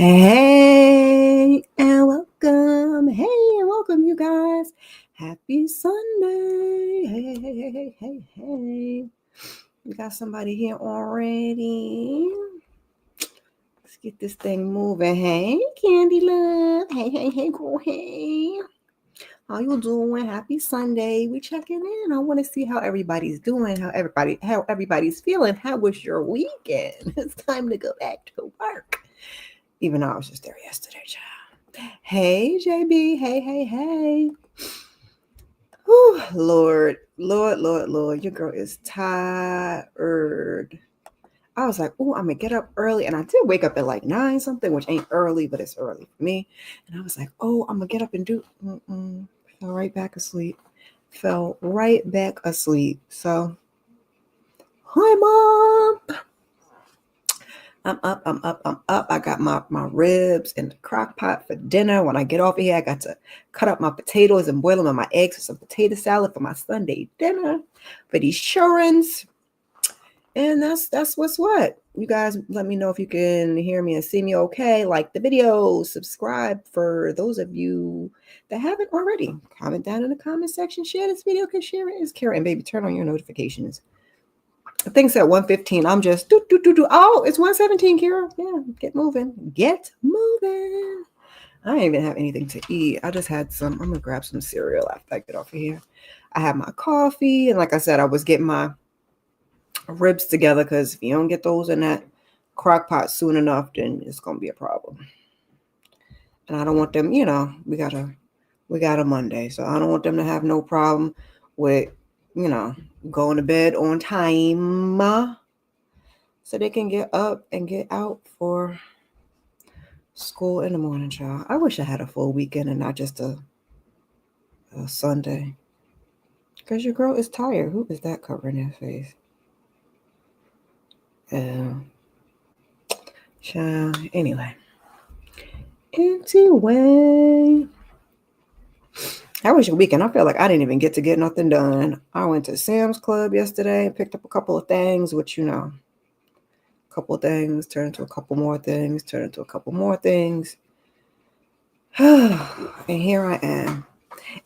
Hey and welcome. Hey and welcome, you guys. Happy Sunday. Hey. We got somebody here already. Let's get this thing moving. Hey, Candy Love. Hey, girl. Hey. How you doing? Happy Sunday. We checking in. I want to see how everybody's doing, how everybody's feeling. How was your weekend? It's time to go back to work. Even though I was just there yesterday, child. Hey, JB. Hey. Whew, Lord. Your girl is tired. I was like, oh, I'm going to get up early. And I did wake up at like 9 something, which ain't early, but it's early for me. And I was like, oh, I'm going to get up and do. Fell right back asleep. So, hi, Mom. I'm up. I got my ribs in the crock pot for dinner. When I get off of here, I got to cut up my potatoes and boil them in my eggs for some potato salad for my Sunday dinner for these childrens. And that's what's what. You guys let me know if you can hear me and see me okay. Like the video, subscribe for those of you that haven't already. Comment down in the comment section. Share this video because share it is Kara. And baby, turn on your notifications. I think it's at 1:15. I'm just do. Oh, it's 1:17, Kira. Yeah, get moving. I didn't even have anything to eat. I just had some. I'm gonna grab some cereal after I get off of here. I had my coffee, and like I said, I was getting my ribs together because if you don't get those in that crock pot soon enough, then it's gonna be a problem. And I don't want them. We got a Monday, so I don't want them to have no problem with going to bed on time so they can get up and get out for school in the morning, child. I wish I had a full weekend and not just a Sunday. Because your girl is tired. Who is that covering their face? Child. Anyway. How was your weekend? I feel like I didn't even get nothing done. I went to Sam's Club yesterday and picked up a couple of things, which, a couple of things turned into a couple more things, And here I am.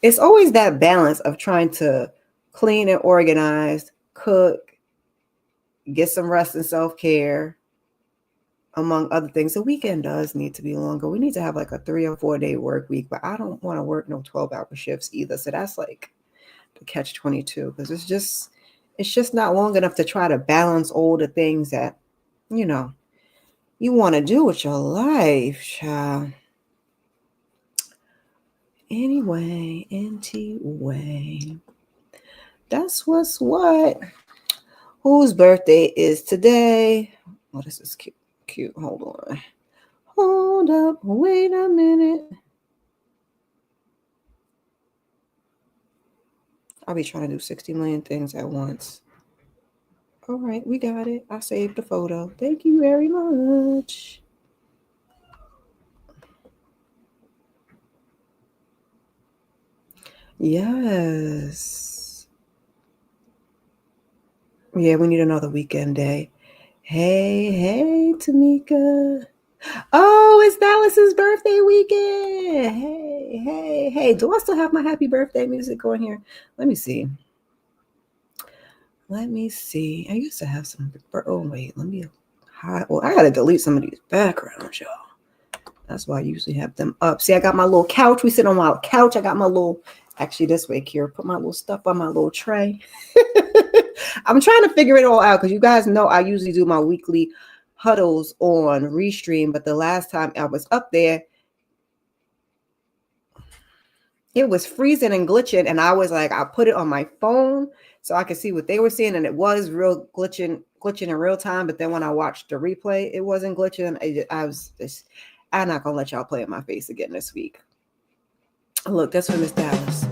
It's always that balance of trying to clean and organize, cook, get some rest and self-care, among other things. The weekend does need to be longer. We need to have like a 3 or 4 day work week, but I don't want to work no 12-hour shifts either. So that's like the catch-22 because it's just not long enough to try to balance all the things that, you want to do with your life, child. Anyway, that's what's what. Whose birthday is today? Oh, this is cute. Hold up, wait a minute. I'll be trying to do 60 million things at once. All right, we got it. I saved the photo. Thank you very much. Yes. Yeah, we need another weekend day. Hey, Tamika. Oh, it's Dallas's birthday weekend. Hey. Do I still have my happy birthday music going here? Let me see. I used to have some. Oh, wait. Let me hide. Well, I got to delete some of these backgrounds, y'all. That's why I usually have them up. See, I got my little couch. We sit on my couch. I got my little. Actually, this way, Kira. Put my little stuff on my little tray. I'm trying to figure it all out because you guys know I usually do my weekly huddles on Restream, but the last time I was up there, it was freezing and glitching, and I was like, I put it on my phone so I could see what they were seeing, and it was real glitching in real time. But then when I watched the replay, it wasn't glitching. I'm not gonna let y'all play in my face again this week. Look, that's from Miss Dallas.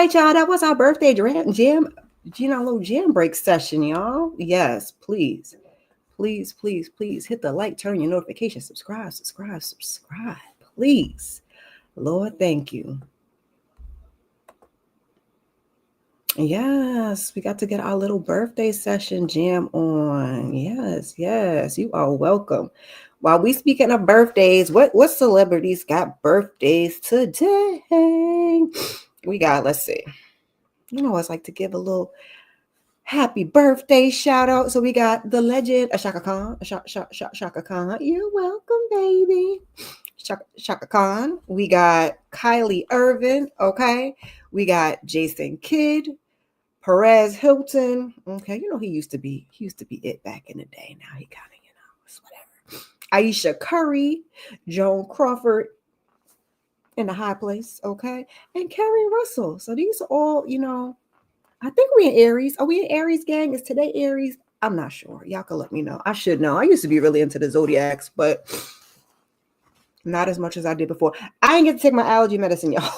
right, y'all. That was our birthday jam, little jam break session, y'all. Yes, please. Please, please, please hit the like, turn your notifications, subscribe, please. Lord, thank you. Yes, we got to get our little birthday session jam on. Yes, yes, you are welcome. While we speaking of birthdays, what celebrities got birthdays today? We got, let's see. I always like to give a little happy birthday shout out. So we got the legend, Shaka Khan. Shaka Khan. You're welcome, baby. Shaka Khan. We got Kylie Irvin. Okay. We got Jason Kidd, Perez Hilton. Okay. He used to be it back in the day. Now he kind of, it's whatever. Aisha Curry, Joan Crawford in the high place. Okay. And Carrie Russell. So these are all, I think we in Aries. Are we in Aries, gang? Is today Aries? I'm not sure. Y'all can let me know. I should know. I used to be really into the zodiacs, but not as much as I did before. I didn't get to take my allergy medicine, y'all.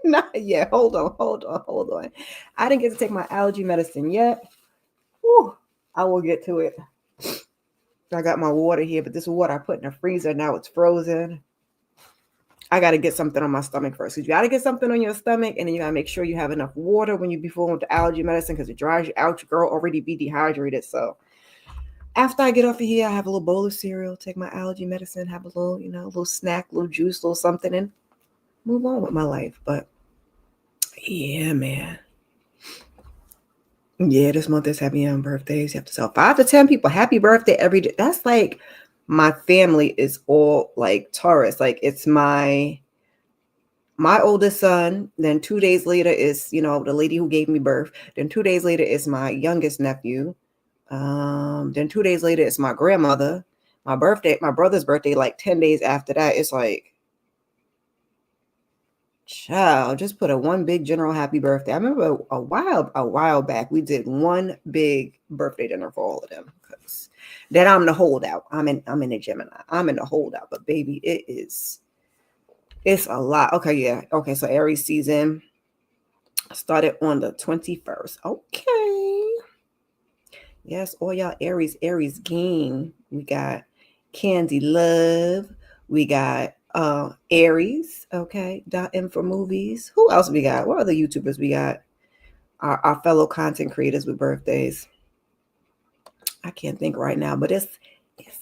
Not yet. Hold on. I didn't get to take my allergy medicine yet. Whew. I will get to it. I got my water here, but this water I put in the freezer. Now it's frozen. I got to get something on my stomach first. You got to get something on your stomach, and then you got to make sure you have enough water when you be full with the allergy medicine because it dries you out. Your girl already be dehydrated. So after I get off of here, I have a little bowl of cereal, take my allergy medicine, have a little, a little snack, little juice, little something, and move on with my life. But yeah, man. Yeah, this month is heavy on birthdays. You have to tell 5 to 10 people happy birthday every day. That's like my family is all like Taurus. Like it's my oldest son. Then 2 days later is, the lady who gave me birth. Then 2 days later is my youngest nephew. Then 2 days later is my grandmother. My brother's birthday, like 10 days after that. It's like, child, just put a one big general happy birthday. I remember a while back, we did one big birthday dinner for all of them. Because then I'm the holdout. I'm in the Gemini. I'm in the holdout. But baby, it's a lot. Okay, yeah. Okay, so Aries season started on the 21st. Okay. Yes, all y'all Aries gang. We got Candy Love. We got Aries. Okay. .m for movies. Who else we got? What other YouTubers we got? Our fellow content creators with birthdays. I can't think right now, but it's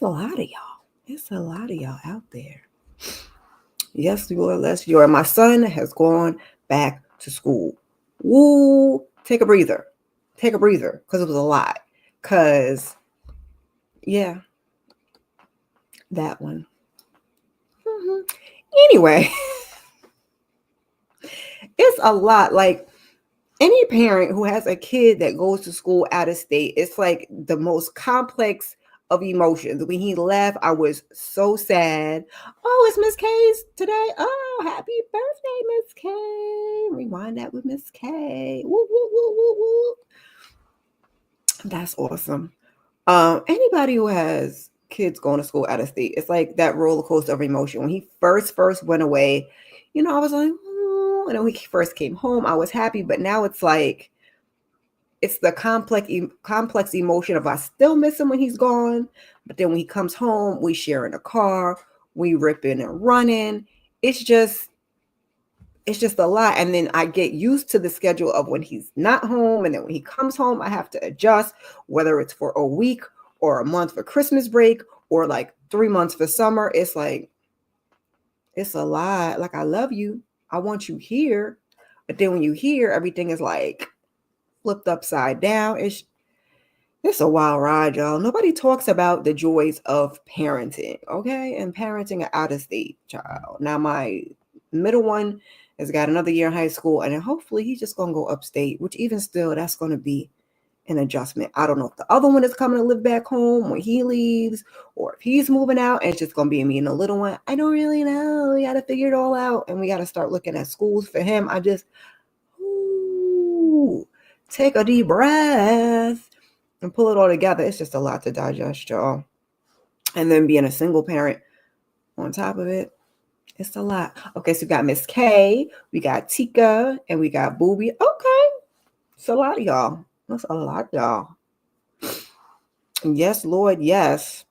a lot of y'all. It's a lot of y'all out there. Yes, you are. My son has gone back to school. Woo! Take a breather. Because it was a lot. Because, yeah, that one. Mm-hmm. Anyway, it's a lot. Like any parent who has a kid that goes to school out of state, it's like the most complex of emotions. When he left, I was so sad. Oh, it's Miss K's today. Oh, happy birthday, Miss K. Rewind that with Miss K. Woo, woo, woo, woo, woo. That's awesome. Anybody who has kids going to school out of state, it's like that roller coaster of emotion. When he first went away, I was like, oh, and then when he first came home, I was happy, but now it's like, it's the complex emotion of I still miss him when he's gone, but then when he comes home, we share in a car, we ripping and running. It's just a lot. And then I get used to the schedule of when he's not home. And then when he comes home, I have to adjust, whether it's for a week or a month for Christmas break or like 3 months for summer. It's like, it's a lot. Like, I love you. I want you here. But then when you hear, everything is like flipped upside down. It's a wild ride, y'all. Nobody talks about the joys of parenting, okay? And parenting an out-of-state child. Now, my middle one has got another year in high school, and then hopefully he's just going to go upstate, which even still, that's going to be an adjustment. I don't know if the other one is coming to live back home when he leaves, or if he's moving out, and it's just going to be me and the little one. I don't really know. We got to figure it all out, and we got to start looking at schools for him. I just, take a deep breath and pull it all together. It's just a lot to digest, y'all. And then being a single parent on top of it, It's a lot. Okay, so we got Miss K, we got Tika, and we got Booby. Okay, it's a lot, y'all. That's a lot, y'all. Yes, Lord, yes.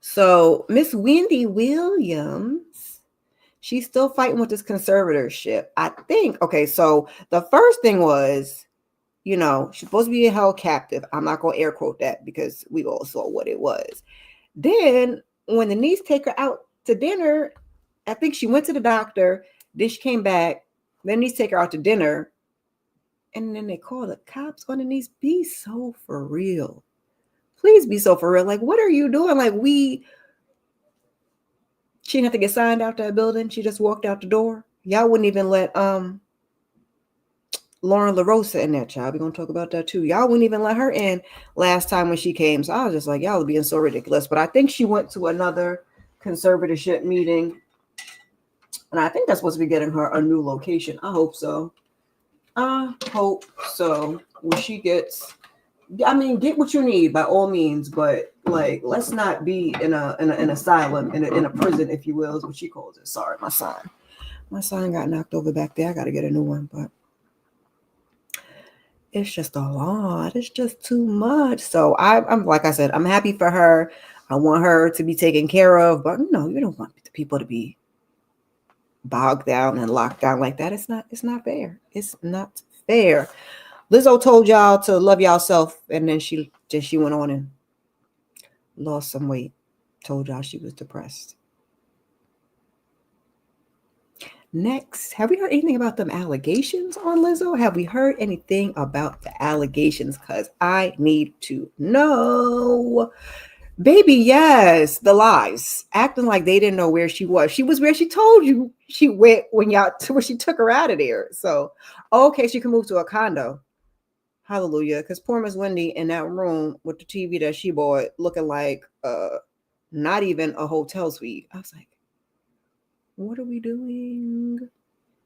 So Miss Wendy Williams, she's still fighting with this conservatorship. I think. Okay, so the first thing was, she's supposed to be held captive. I'm not gonna air quote that because we all saw what it was. Then when the niece take her out to dinner, I think she went to the doctor. Then she came back. Then niece take her out to dinner, and then they call the cops on the niece. Be so for real. Please be so for real. Like, what are you doing? Like, she didn't have to get signed out that building. She just walked out the door. Y'all wouldn't even let Lauren LaRosa in that, child. We're gonna talk about that too. Y'all wouldn't even let her in last time when she came. So I was just like, y'all are being so ridiculous. But I think she went to another conservatorship meeting. And I think that's supposed to be getting her a new location. I hope so. When she gets, get what you need by all means, but like, let's not be in an asylum, in a prison, if you will, is what she calls it. Sorry, my sign got knocked over back there. I got to get a new one, but it's just a lot. It's just too much. So I'm like I said, I'm happy for her. I want her to be taken care of, but no, you don't want the people to be bogged down and locked down like that. It's not fair. It's not fair. Lizzo told y'all to love yourself, and then she went on and lost some weight. Told y'all she was depressed. Next, have we heard anything about them allegations on Lizzo? Have we heard anything about the allegations? Because I need to know. Baby, yes, the lies. Acting like they didn't know where she was. She was where she told you she went when she took her out of there. So, okay, she can move to a condo. Hallelujah. Because poor Miss Wendy in that room with the TV that she bought looking like not even a hotel suite. I was like, what are we doing?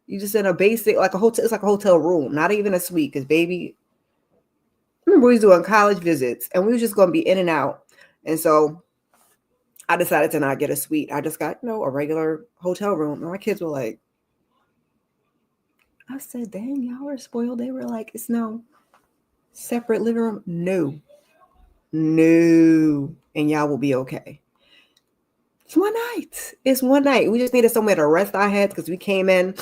You just in a basic, like a hotel, it's like a hotel room, not even a suite. Because baby, I remember we was doing college visits and we was just going to be in and out. And so I decided to not get a suite. I just got, a regular hotel room. And my kids were like, I said, dang, y'all are spoiled. They were like, it's no separate living room. No. And y'all will be okay. It's one night. We just needed somewhere to rest our heads because we came in.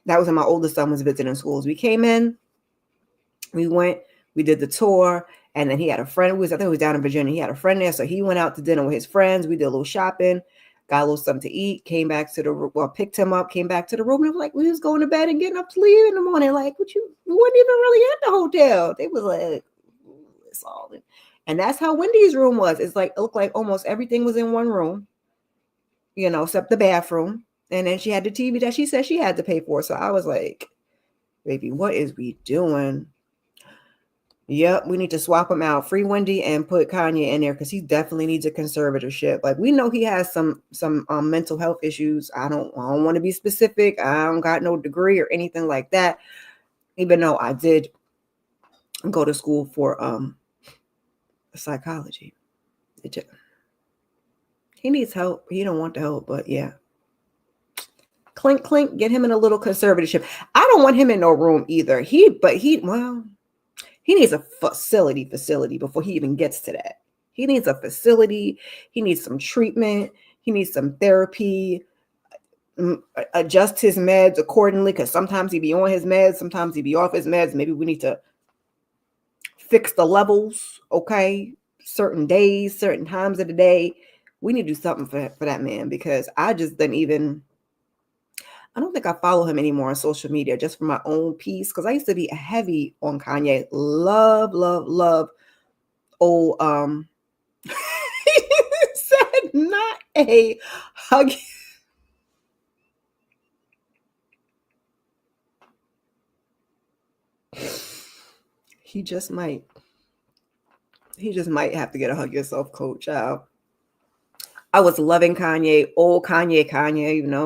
That was when my oldest son was visiting schools. We came in, we went, we did the tour, and then he had a friend. I think he was down in Virginia. He had a friend there, so he went out to dinner with his friends. We did a little shopping, got a little something to eat, came back to the room, picked him up, came back to the room, and like, we was going to bed and getting up to leave in the morning. Like, we weren't even really at the hotel. They was like, it's all in. And that's how Wendy's room was. It's like, it looked like almost everything was in one room, except the bathroom. And then she had the TV that she said she had to pay for. So I was like, baby, what is we doing? Yep, we need to swap him out. Free Wendy and put Kanye in there because he definitely needs a conservatorship. Like, we know he has some mental health issues. I don't want to be specific. I don't got no degree or anything like that. Even though I did go to school for psychology. He needs help. He don't want the help, but yeah. Clink, clink, get him in a little conservatorship. I don't want him in no room either. He needs a facility before he even gets to that. He needs a facility. He needs some treatment. He needs some therapy. Adjust his meds accordingly, because sometimes he be on his meds, sometimes he be off his meds. Maybe we need to fix the levels, okay? Certain days, certain times of the day. We need to do something for that man, because I just didn't even... I don't think I follow him anymore on social media, just for my own peace. Because I used to be heavy on Kanye. Love old he said not a hug. He just might have to get a hug yourself, coach. I was loving Kanye, old Kanye,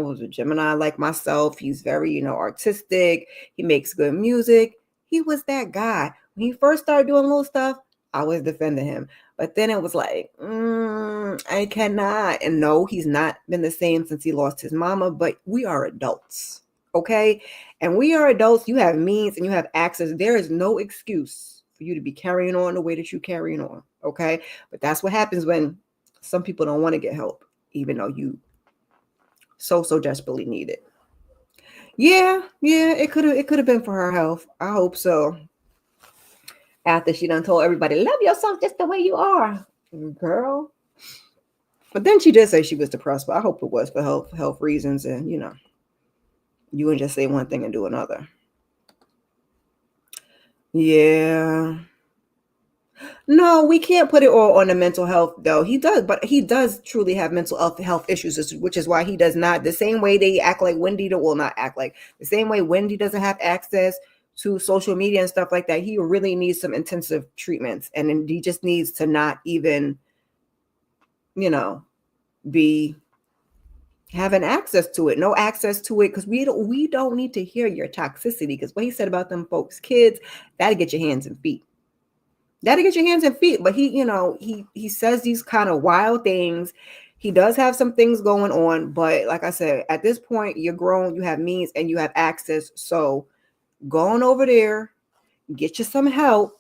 was a Gemini like myself. He's very, artistic. He makes good music. He was that guy. When he first started doing little stuff, I was defending him. But then it was like, I cannot. And no, he's not been the same since he lost his mama, but we are adults. Okay. And we are adults. You have means and you have access. There is no excuse for you to be carrying on the way that you're carrying on. Okay. But that's what happens when some people don't want to get help, even though you so desperately need it. Yeah, it could have been for her health. I hope so. After she done told everybody, love yourself just the way you are, girl. But then she did say she was depressed, but I hope it was for health reasons, and you wouldn't just say one thing and do another. Yeah. No, we can't put it all on the mental health though. He does, but he does truly have mental health issues, which is why he does not, the same way they act like Wendy will not act like, the same way Wendy doesn't have access to social media and stuff like that. He really needs some intensive treatments, and then he just needs to not even, be having access to it, no access to it, because we don't need to hear your toxicity. Because what he said about them folks, kids, that'll get your hands and feet. That'll get your hands and feet. But he says these kind of wild things. He does have some things going on, but like I said, at this point, you're grown, you have means, and you have access. So go on over there, get you some help,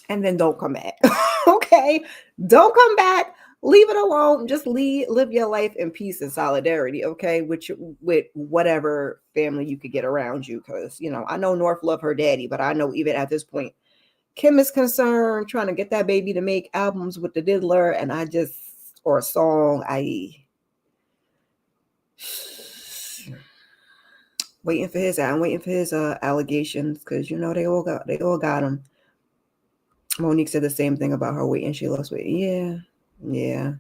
and then don't come back. Okay? Don't come back. Leave it alone. Just live your life in peace and solidarity, okay? With whatever family you could get around you. Because, I know North love her daddy, but I know even at this point, Kim is concerned trying to get that baby to make albums with the diddler, and or a song, waiting for his allegations, because they all got him. Monique said the same thing about her weight and she lost weight. Yeah.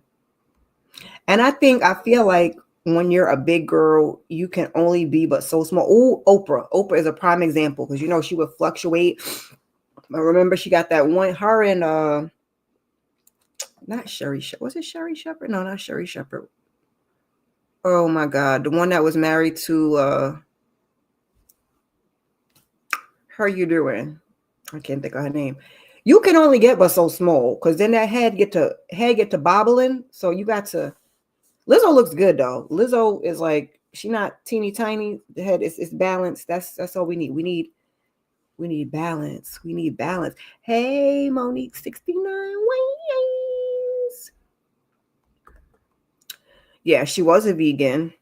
And I feel like when you're a big girl, you can only be but so small. Oh, Oprah is a prime example, because she would fluctuate. I remember she got that one, her and not Sherry. Was it Sherry Shepherd? No, not Sherry Shepherd. Oh my God, the one that was married to How You Doing? I can't think of her name. You can only get but so small, because then that head get to bobbling. So you got to. Lizzo looks good though. Lizzo is like, she not teeny tiny. The head is balanced. That's all we need. We need balance. We need balance. Hey, Monique 69 ways. Yeah, she was a vegan.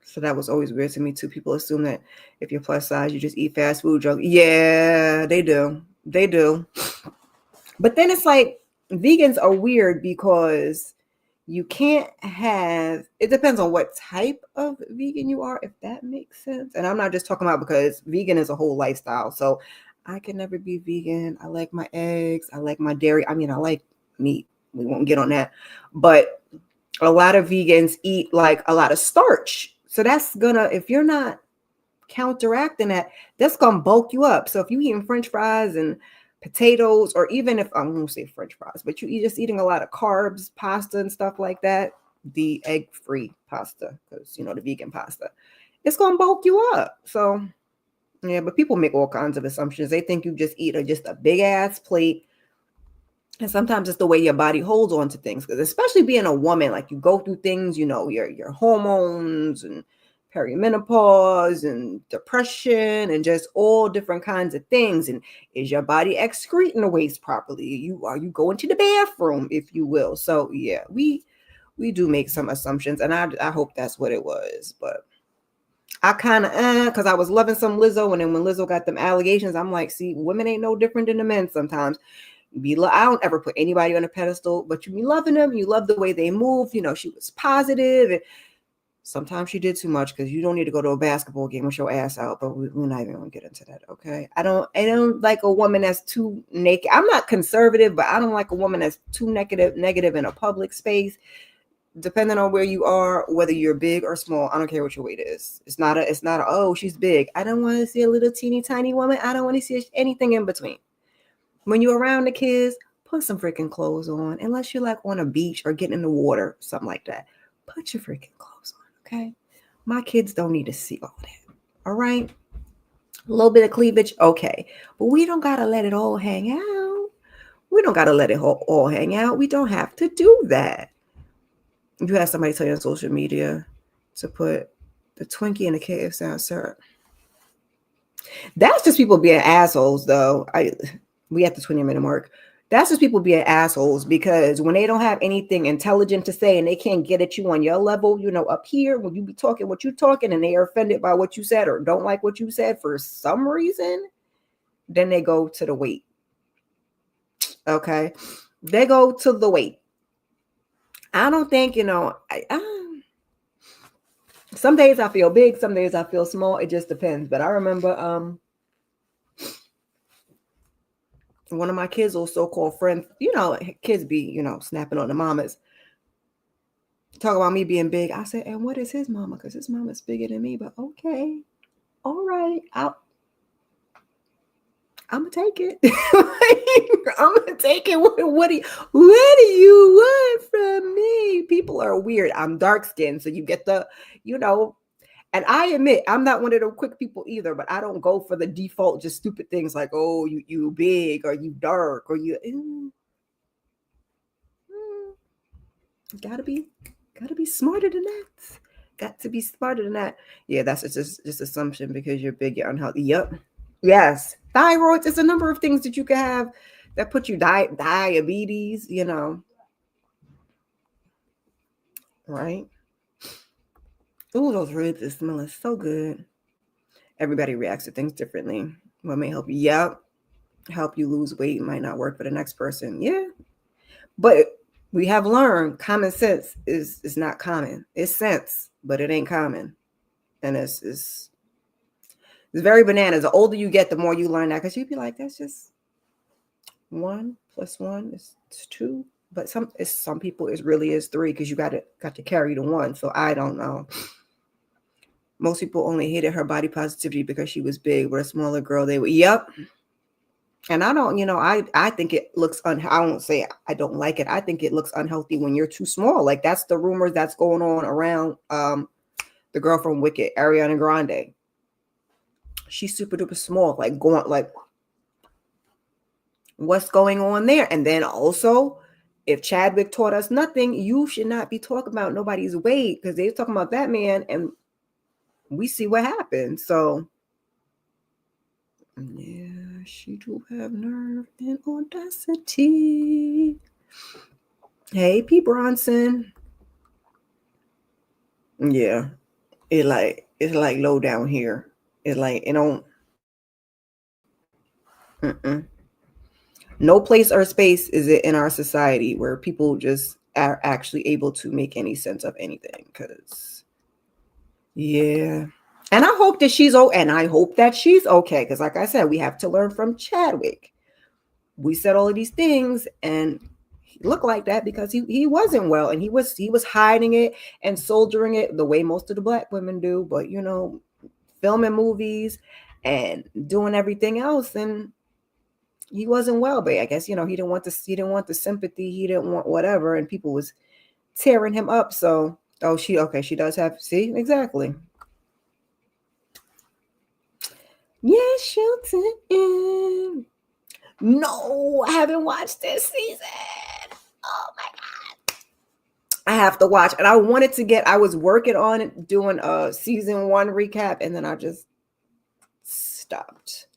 So that was always weird to me too. People assume that if you're plus size, you just eat fast food, junk. Yeah, they do. They do. But then it's like, vegans are weird because you can't have, it depends on what type of vegan you are, if that makes sense. And I'm not just talking about, because vegan is a whole lifestyle. So I can never be vegan. I like my eggs. I like my dairy. I mean, I like meat. We won't get on that. But a lot of vegans eat like a lot of starch. So that's if you're not counteracting that, that's gonna bulk you up. So if you eating French fries and potatoes, or even if I'm gonna say French fries, but you're just eating a lot of carbs, pasta and stuff like that, the egg-free pasta, because the vegan pasta, it's gonna bulk you up. So yeah, but people make all kinds of assumptions. They think you just eat just a big ass plate. And sometimes it's the way your body holds on to things, because especially being a woman, like you go through things, your hormones and perimenopause and depression and just all different kinds of things. And is your body excreting the waste properly? Are you going to the bathroom, if you will? So yeah, we do make some assumptions, and I hope that's what it was. But I kind of because I was loving some Lizzo, and then when Lizzo got them allegations, I'm like, see, women ain't no different than the men sometimes. I don't ever put anybody on a pedestal, but you be loving them. You love the way they move. She was positive. And sometimes she did too much, because you don't need to go to a basketball game with your ass out. But we're not even going to get into that, okay? I don't like a woman that's too naked. I'm not conservative, but I don't like a woman that's too negative in a public space. Depending on where you are, whether you're big or small, I don't care what your weight is. It's not oh, she's big. I don't want to see a little teeny tiny woman. I don't want to see anything in between. When you're around the kids, put some freaking clothes on. Unless you're like on a beach or getting in the water, something like that. Put your freaking clothes on, okay? My kids don't need to see all that, all right? A little bit of cleavage, okay. But we don't got to let it all hang out. We don't got to let it all hang out. We don't have to do that. You have somebody tell you on social media to put the Twinkie in the KFC syrup. That's just people being assholes, though. We at the 20-minute mark. That's just people being assholes, because when they don't have anything intelligent to say and they can't get at you on your level, up here, when you be talking what you talking and they are offended by what you said or don't like what you said for some reason, then they go to the weight. Okay? They go to the weight. I don't think, some days I feel big, some days I feel small. It just depends. But I remember one of my kids' little so-called friends, kids be, snapping on the mamas. Talk about me being big. I said, and what is his mama? Because his mama's bigger than me. But okay. All right. I'm going to take it. I'm going to take it. What do you want from me? People are weird. I'm dark-skinned, so you get the, and I admit, I'm not one of those quick people either, but I don't go for the default, just stupid things like, oh, you big, or you dark, or you gotta be smarter than that. Got to be smarter than that. Yeah, that's just assumption because you're big, you're unhealthy. Yep. Yes. Thyroid, there's a number of things that you can have that put you diabetes, right? Ooh, those ribs are smelling so good. Everybody reacts to things differently. What may help you? Yep. Help you lose weight might not work for the next person. Yeah. But we have learned common sense is not common. It's sense, but it ain't common. And it's very bananas. The older you get, the more you learn that, because you'd be like, that's just 1 + 1 is 2. But some people it really is 3, because you got to carry the 1. So I don't know. Most people only hated her body positivity because she was big. But a smaller girl, they were, yep. And I don't, I think it looks I won't say I don't like it. I think it looks unhealthy when you're too small. Like that's the rumors that's going on around the girl from Wicked, Ariana Grande. She's super duper small, like what's going on there? And then also, if Chadwick taught us nothing, you should not be talking about nobody's weight, because they're talking about that man and we see what happened. So yeah, she do have nerve and audacity. Hey, P. Bronson. Yeah, it's like low down here. It's like no place or space is it in our society where people just are actually able to make any sense of anything. Because yeah. And I hope that she's okay. Because like I said, we have to learn from Chadwick. We said all of these things and he looked like that because he wasn't well, and he was hiding it and soldiering it the way most of the Black women do. But filming movies and doing everything else, and he wasn't well. But I guess he didn't want the sympathy, he didn't want whatever, and people was tearing him up. So she does have, see, exactly. Yes, Shelton. No, I haven't watched this season. Oh my God. I have to watch. And I was working on it, doing a season 1 recap, and then I just stopped.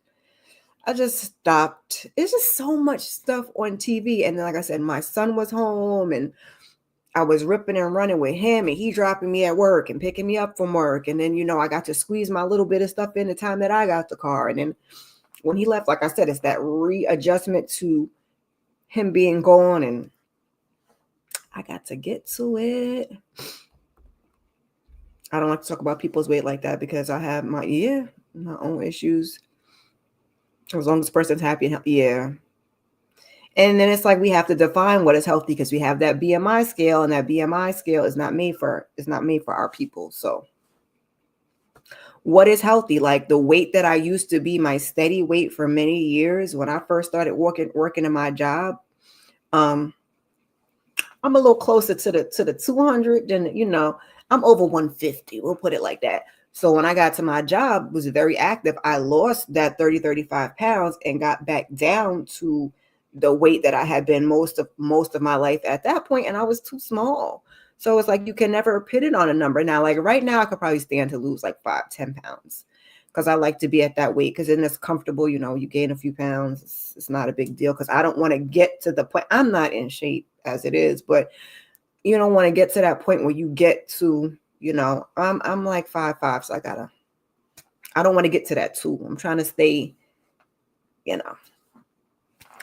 It's just so much stuff on TV. And then, like I said, my son was home and I was ripping and running with him, and he dropping me at work and picking me up from work. And then, I got to squeeze my little bit of stuff in the time that I got the car. And then when he left, like I said, it's that readjustment to him being gone, and I got to get to it. I don't like to talk about people's weight like that because I have my own issues. As long as the person's happy and healthy, yeah. And then it's like we have to define what is healthy, because we have that BMI scale, and that BMI scale is not made for our people. So what is healthy? Like the weight that I used to be my steady weight for many years when I first started working in my job, I'm a little closer to the 200 than, I'm over 150. We'll put it like that. So when I got to my job, was very active. I lost that 35 pounds and got back down to the weight that I had been most of my life at that point, and I was too small. So it's like you can never put it on a number. Now, like right now, I could probably stand to lose like 5-10 pounds because I like to be at that weight because then it's comfortable. You gain a few pounds. It's not a big deal because I don't want to get to the point. I'm not in shape as it is, but you don't want to get to that point where you get to, I'm like 5'5", so I don't want to get to that too. I'm trying to stay,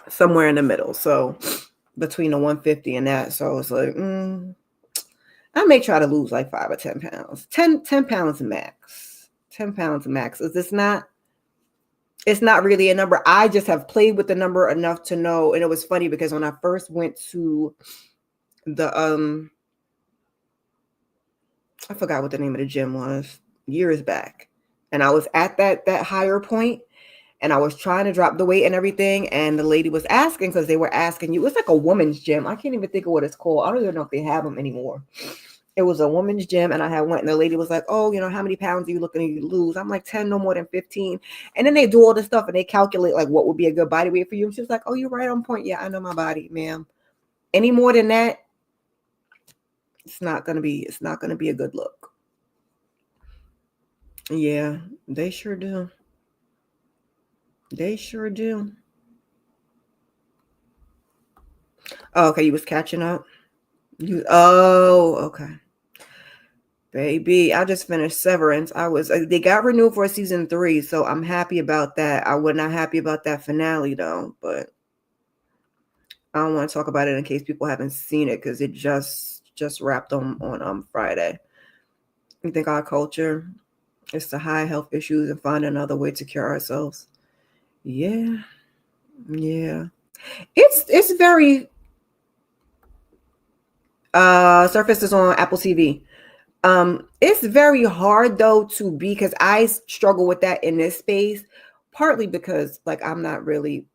somewhere in the middle. So between the 150 and that. So it's like, I may try to lose like 5 or 10 pounds, 10 pounds max, 10 pounds max. It's not really a number. I just have played with the number enough to know. And it was funny because when I first went to the, I forgot what the name of the gym was years back. And I was at that higher point and I was trying to drop the weight and everything. And the lady was asking, because they were asking you, it's like a woman's gym. I can't even think of what it's called. I don't even know if they have them anymore. It was a woman's gym and I had went and the lady was like, oh, how many pounds are you looking to lose? I'm like 10, no more than 15. And then they do all this stuff and they calculate like what would be a good body weight for you. And she was like, oh, you're right on point. Yeah, I know my body, ma'am. Any more than that, it's not gonna be a good look. Yeah, they sure do. They sure do. Oh, okay, you was catching up. Okay. Baby, I just finished Severance. They got renewed for season 3, so I'm happy about that. I was not happy about that finale though, but I don't want to talk about it in case people haven't seen it because it just wrapped on Friday. You think our culture is to hide health issues and find another way to cure ourselves? Yeah. It's very Surface is on Apple TV. It's very hard though to be, because I struggle with that in this space, partly because like I'm not really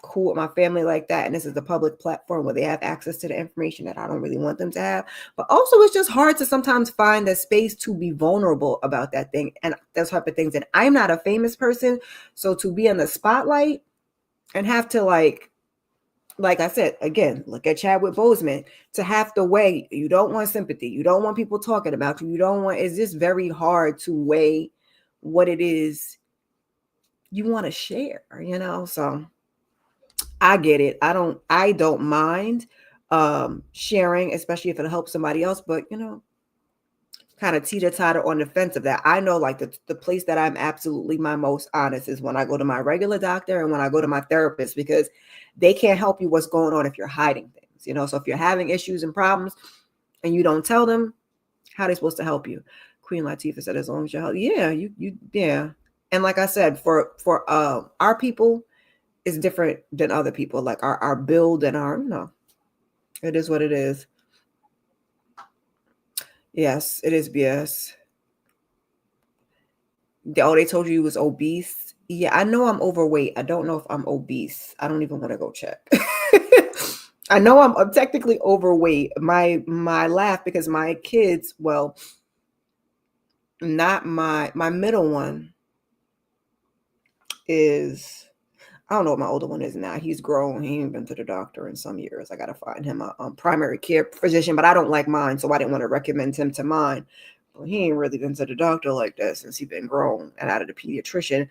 cool with my family like that, and this is a public platform where they have access to the information that I don't really want them to have. But also it's just hard to sometimes find the space to be vulnerable about that thing and those type of things. And I'm not a famous person, so to be in the spotlight and have to like I said, again, look at Chadwick Boseman, to have to weigh, you don't want sympathy. You don't want people talking about you. You don't want, it's just very hard to weigh what it is you want to share, So I get it. I don't mind sharing, especially if it helps somebody else, but kind of teeter-totter on the fence of that. I know like the place that I'm absolutely my most honest is when I go to my regular doctor and when I go to my therapist, because they can't help you what's going on if you're hiding things, So if you're having issues and problems and you don't tell them, how are they supposed to help you? Queen Latifah said, as long as you're healthy. Yeah, yeah. And like I said, for our people, it's different than other people. Like our build and our, it is what it is. Yes, it is BS. Oh, they told you was obese. Yeah, I know I'm overweight. I don't know if I'm obese. I don't even want to go check. I know I'm technically overweight. My laugh, because my kids, well, not my middle one is, I don't know what my older one is now. He's grown. He ain't been to the doctor in some years. I got to find him a primary care physician, but I don't like mine, so I didn't want to recommend him to mine. Well, he ain't really been to the doctor like that since he's been grown and out of the pediatrician.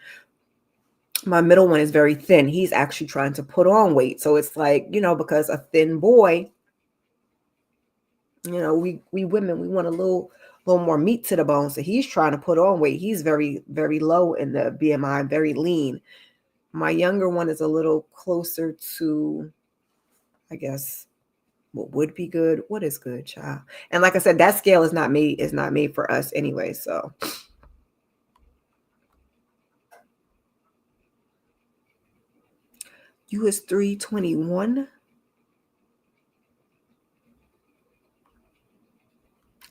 My middle one is very thin. He's actually trying to put on weight. So it's like, because a thin boy, we women, we want a little more meat to the bone. So he's trying to put on weight. He's very, very low in the BMI, very lean. My younger one is a little closer to, I guess, what would be good. What is good, child? And like I said, that scale is not made for us anyway. So you was 321.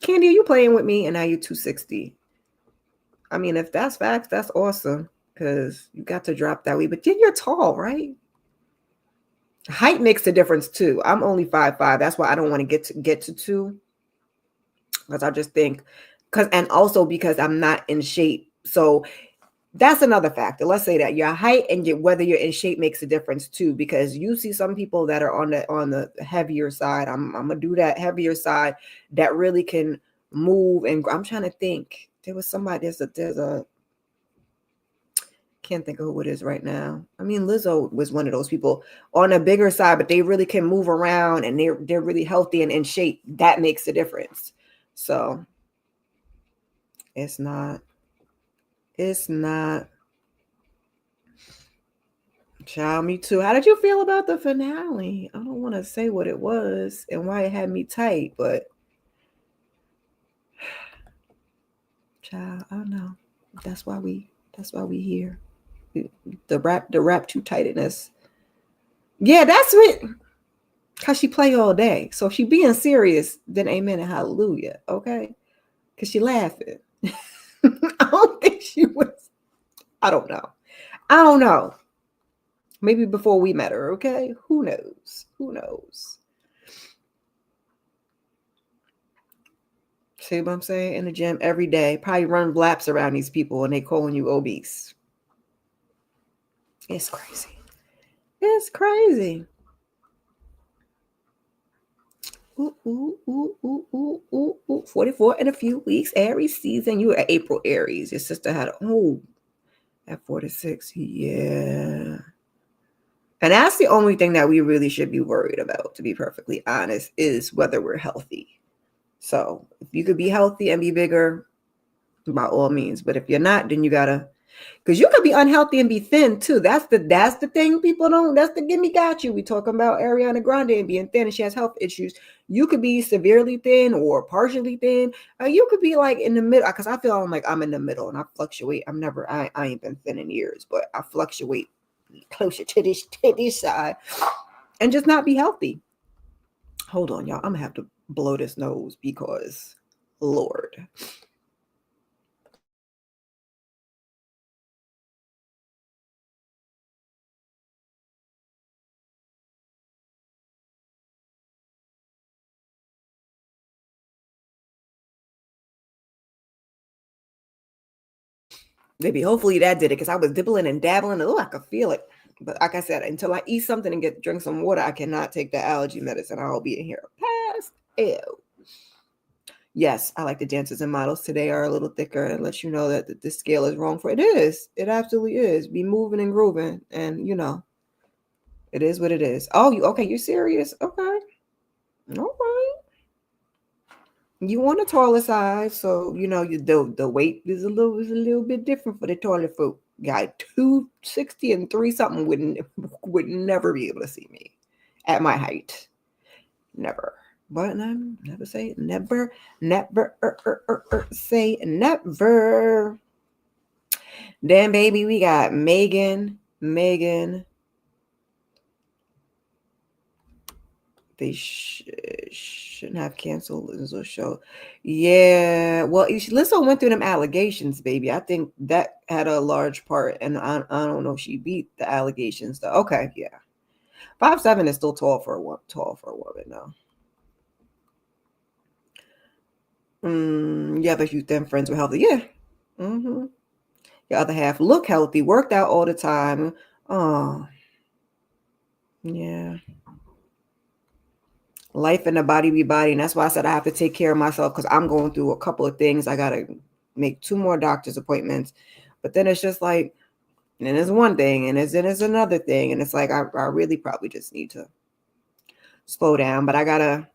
Candy, are you playing with me? And now you're 260. I mean, if that's facts, that's awesome, because you got to drop that weight. But then you're tall, right? Height makes a difference too. I'm only 5'5". That's why I don't want to get to 2. Because I just think, and also because I'm not in shape. So That's another factor. Let's say that your height and whether you're in shape makes a difference too, because you see some people that are on the heavier side. I'm gonna do that heavier side that really can move. And I'm trying to think. There was somebody. There's a can't think of who it is right now. I mean, Lizzo was one of those people on a bigger side, but they really can move around and they're really healthy and in shape. That makes a difference. So it's not. Child, me too. How did you feel about the finale? I don't want to say what it was and why it had me tight, but child, I don't know. That's why we here. The rap too tightness. Yeah, that's what. Cause she play all day. So if she being serious, then amen and hallelujah. Okay. Cause she laughing. I don't think she was. I don't know. I don't know. Maybe before we met her, okay? Who knows? Who knows? See what I'm saying? In the gym every day. Probably run laps around these people and they calling you obese. It's crazy. It's crazy. Ooh, ooh, ooh, ooh, ooh, ooh, ooh. 44 in a few weeks. Aries season. You are April Aries. Your sister had at 46. Yeah. And that's the only thing that we really should be worried about, to be perfectly honest, is whether we're healthy. So if you could be healthy and be bigger, by all means. But if you're not, then you gotta, because you could be unhealthy and be thin too. That's the thing people don't. That's the gimme got you. We talking about Ariana Grande and being thin, and she has health issues. You could be severely thin or partially thin. You could be like in the middle. Because I feel like I'm in the middle and I fluctuate. I ain't been thin in years, but I fluctuate closer to this side and just not be healthy. Hold on, y'all. I'm gonna have to blow this nose because Lord. Maybe hopefully that did it because I was dibbling and dabbling. Oh, I could feel it. But like I said, until I eat something and drink some water, I cannot take the allergy medicine. I'll be in here past. Ew. Yes, I like the dancers and models today are a little thicker and let you know that the scale is wrong for it. Is. It absolutely is. Be moving and grooving. And it is what it is. Oh, you okay, you're serious? Okay. All right. You want a taller size, so the weight is a little bit different for the taller folk. Guy 260 and 3 something would never be able to see me at my height. Never. But never say never, say never. Then baby, we got Megan. They shouldn't have canceled Lizzo's show. Yeah, well, Lizzo went through them allegations, baby. I think that had a large part, and I don't know if she beat the allegations though. Okay, yeah, 5'7" is still tall for a woman. No. You have a few thin friends with healthy. Yeah. Mm-hmm. Your other half look healthy, worked out all the time. Oh, yeah. Life in the body be body, and that's why I said I have to take care of myself because I'm going through a couple of things. I gotta make 2 more doctor's appointments, but then it's just like, and it's one thing, and then it's another thing, and it's like I really probably just need to slow down. But I gotta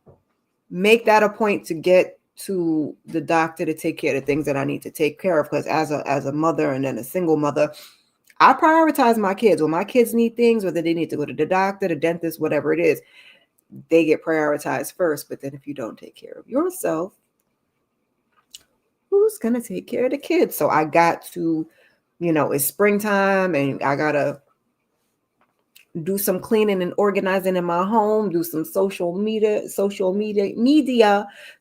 make that a point to get to the doctor to take care of the things that I need to take care of. Because as a mother and then a single mother, I prioritize my kids. When my kids need things, whether they need to go to the doctor, the dentist, whatever it is, they get prioritized first. But then if you don't take care of yourself, who's going to take care of the kids? So I got to, it's springtime and I got to do some cleaning and organizing in my home, do some social media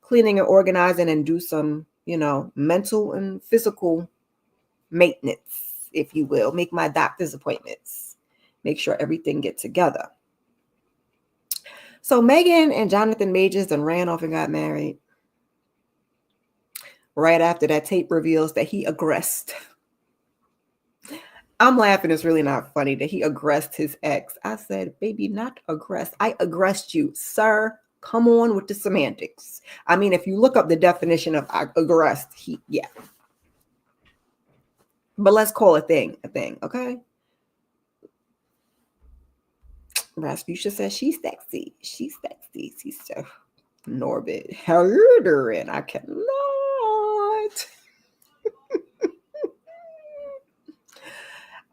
cleaning and organizing, and do some, mental and physical maintenance, if you will. Make my doctor's appointments, make sure everything gets together. So Megan and Jonathan Majors then ran off and got married. Right after that tape reveals that he aggressed. I'm laughing. It's really not funny that he aggressed his ex. I said, baby, not aggress. I aggressed you, sir. Come on with the semantics. I mean, if you look up the definition of aggressed, yeah. But let's call a thing, okay? Rasputia says she's sexy. She's sexy. She's so Norbit. How you doing? I cannot.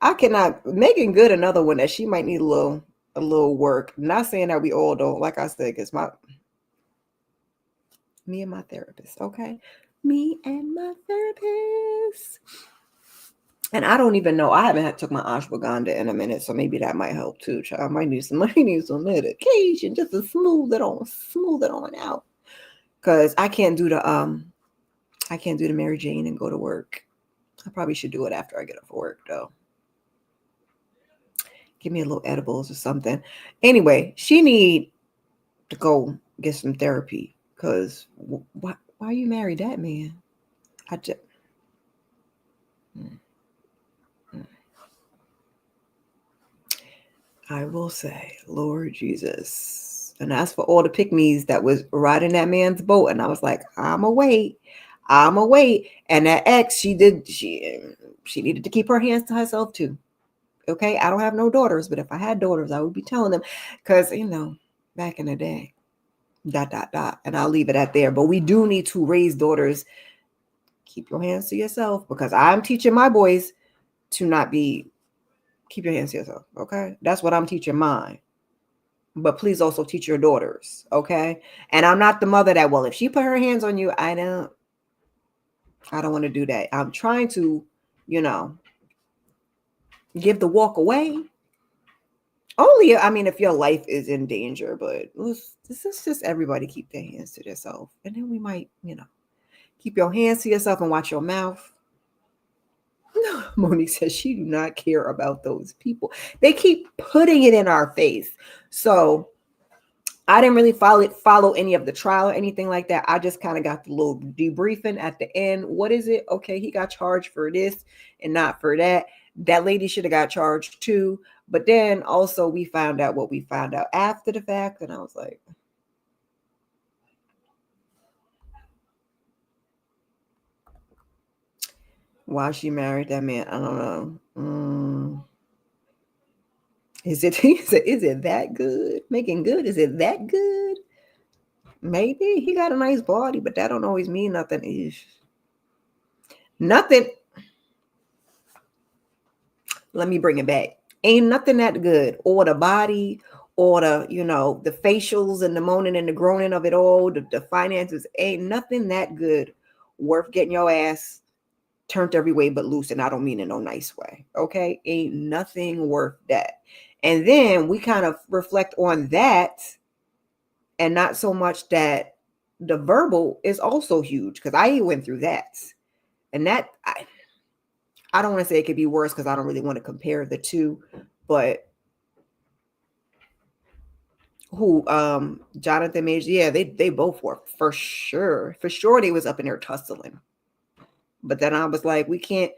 I cannot. Making Good, another one that she might need a little work. Not saying that we all don't. Like I said, because me and my therapist, okay? Me and my therapist. And I don't even know. I haven't took my ashwagandha in a minute, so maybe that might help too. I might need some medication just to smooth it on out. Cause I can't do the Mary Jane and go to work. I probably should do it after I get off work though. Give me a little edibles or something. Anyway, she need to go get some therapy. Cause why you married that man? I just. I will say, Lord Jesus. And as for all the pick-me's that was riding that man's boat, and I was like, I'ma wait. And that ex, she needed to keep her hands to herself too. Okay, I don't have no daughters, but if I had daughters, I would be telling them, because back in the day, ... And I'll leave it at there. But we do need to raise daughters. Keep your hands to yourself, because I'm teaching my boys to not be. Keep your hands to yourself, okay? That's what I'm teaching mine. But please also teach your daughters, okay? And I'm not the mother that, well, if she put her hands on you, I don't want to do that. I'm trying to, give the walk away. Only, I mean, if your life is in danger, but this is just everybody keep their hands to themselves. And then we might, keep your hands to yourself and watch your mouth. Monique says she do not care about those people. They keep putting it in our face. So I didn't really follow any of the trial or anything like that. I just kind of got the little debriefing at the end. What is it? Okay, he got charged for this and not for that. That lady should have got charged too. But then also we found out what we found out after the fact. And I was like, why she married that man? I don't know. Is it that good? Making Good, is it that good? Maybe he got a nice body, but that don't always mean nothing. Nothing. Let me bring it back. Ain't nothing that good. Or the body, or the facials and the moaning and the groaning of it all, the finances. Ain't nothing that good worth getting your ass turned every way but loose. And I don't mean in no nice way. Okay? Ain't nothing worth that. And then we kind of reflect on that, and not so much that the verbal is also huge, because I went through that. And that I don't want to say it could be worse, because I don't really want to compare the two, but Jonathan Major, yeah, they both were for sure they was up in there tussling. But then I was like, we can't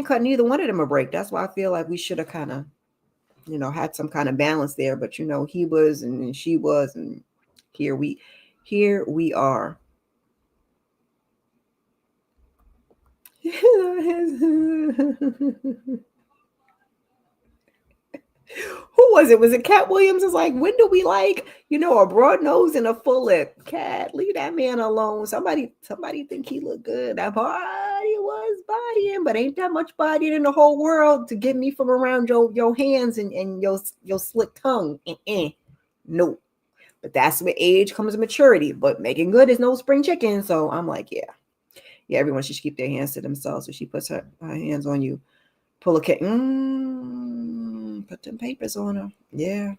cut neither one of them a break. That's why I feel like we should have kind of had some kind of balance there. But he was and she was, and here we are. Who was it? Was it Cat Williams? Is like, when do we like, a broad nose and a full lip? Cat, leave that man alone. Somebody think he look good. That body was bodying, but ain't that much bodying in the whole world to get me from around your hands and your slick tongue. No. But that's where age comes maturity. But Making Good is no spring chicken. So I'm like, yeah, everyone should keep their hands to themselves. So she puts her hands on you. Pull a cat. Put them papers on her. Yeah.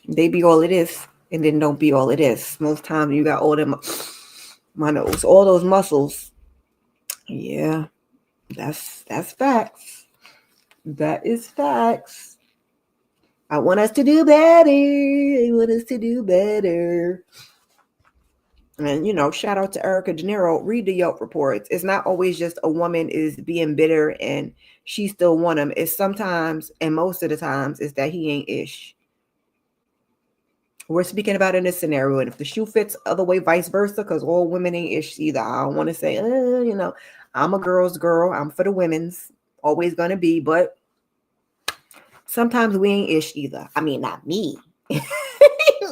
They be all it is, and then don't be all it is. Most times you got all them, my nose, all those muscles. Yeah, that's facts. That is facts. I want us to do better. I want us to do better. And, shout out to Erica De Niro. Read the Yelp reports. It's not always just a woman is being bitter and she still want him. It's sometimes, and most of the times, is that he ain't ish. We're speaking about in this scenario. And if the shoe fits other way, vice versa, because all women ain't ish either. I don't want to say, I'm a girl's girl. I'm for the women's. Always going to be. But sometimes we ain't ish either. I mean, not me.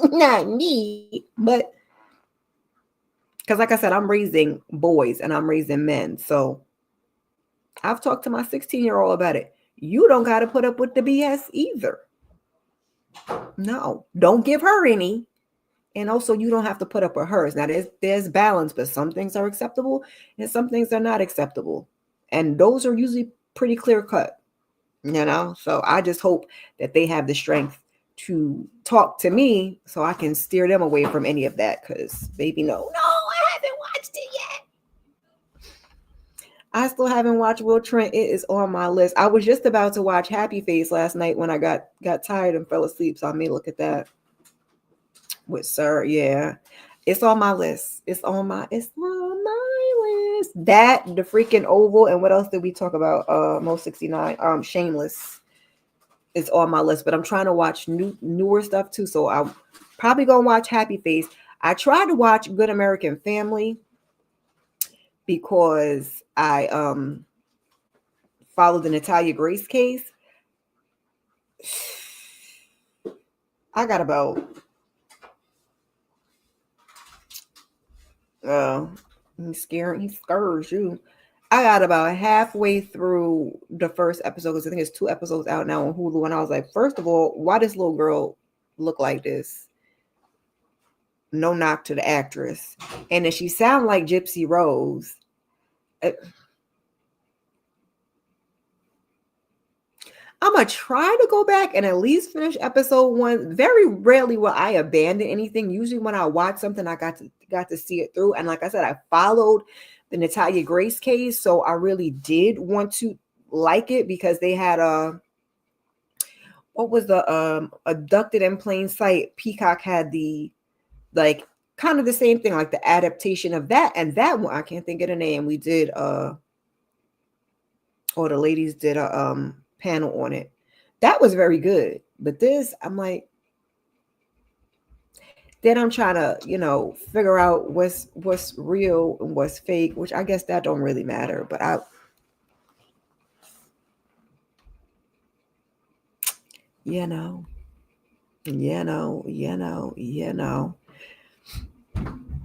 Not me. But because like I said, I'm raising boys and I'm raising men. So I've talked to my 16-year-old about it. You don't got to put up with the BS either. No, don't give her any. And also, you don't have to put up with hers. Now, there's balance, but some things are acceptable and some things are not acceptable. And those are usually pretty clear cut, So I just hope that they have the strength to talk to me so I can steer them away from any of that. Because, baby, no, I haven't watched it yet. I still haven't watched Will Trent. It is on my list. I was just about to watch Happy Face last night when I got tired and fell asleep. So I may look at that. With Sir, yeah, it's on my list. It's on my list. That the freaking Oval, and what else did we talk about? Most 69. Shameless is on my list, but I'm trying to watch newer stuff too. So I'm probably gonna watch Happy Face. I tried to watch Good American Family because I followed the Natalia Grace case. I got about he scares you. I got about halfway through the first episode because I think it's 2 episodes out now on Hulu, and I was like, first of all, why does little girl look like this? No knock to the actress, and then she sound like Gypsy Rose. I'm gonna try to go back and at least finish episode 1. Very rarely will I abandon anything. Usually when I watch something, I got to see it through. And like I said, I followed the Natalia Grace case, so I really did want to like it because they had what was the Abducted in Plain Sight. Peacock had the kind of the same thing, like the adaptation of that, and that one I can't think of the name. We did or the ladies did a panel on it. That was very good. But this, I'm like, then I'm trying to, figure out what's real and what's fake, which I guess that don't really matter. But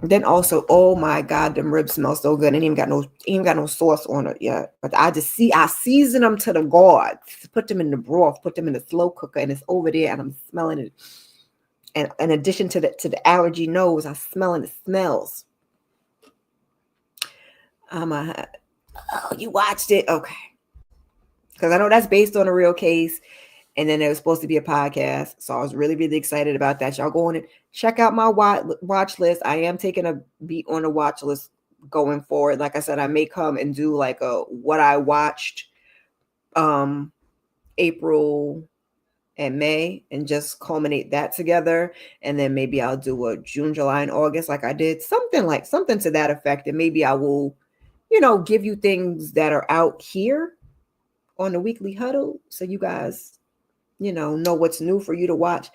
Then also, oh my God, them ribs smell so good. And even got no sauce on it yet. But I season them to the gods, put them in the broth, put them in the slow cooker, and it's over there, and I'm smelling it. And in addition to the allergy nose, I'm smelling the smells. You watched it, okay? Because I know that's based on a real case. And then it was supposed to be a podcast. So I was really, really excited about that. Y'all go on and check out my watch list. I am taking a beat on the watch list going forward. Like I said, I may come and do like a what I watched April and May and just culminate that together. And then maybe I'll do a June, July, and August like I did. Something to that effect. And maybe I will, give you things that are out here on the weekly huddle. So you guys know what's new for you to watch.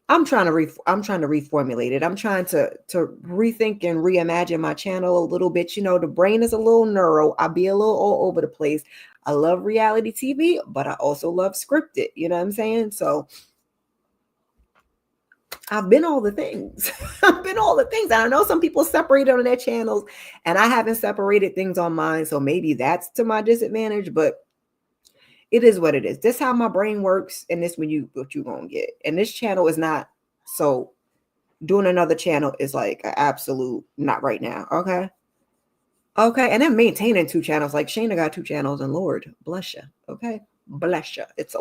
I'm trying to reformulate it. I'm trying to rethink and reimagine my channel a little bit. The brain is a little neuro. I'll be a little all over the place. I love reality TV, but I also love scripted. You know what I'm saying? So I've been all the things. And I know some people separate on their channels, and I haven't separated things on mine. So maybe that's to my disadvantage, but it is what it is. This is how my brain works, and this what you gonna get. And this channel is not, so doing another channel is like an absolute not right now. Okay. And then maintaining 2 channels. Like Shayna got 2 channels, and Lord bless you. Okay. Bless you. It's a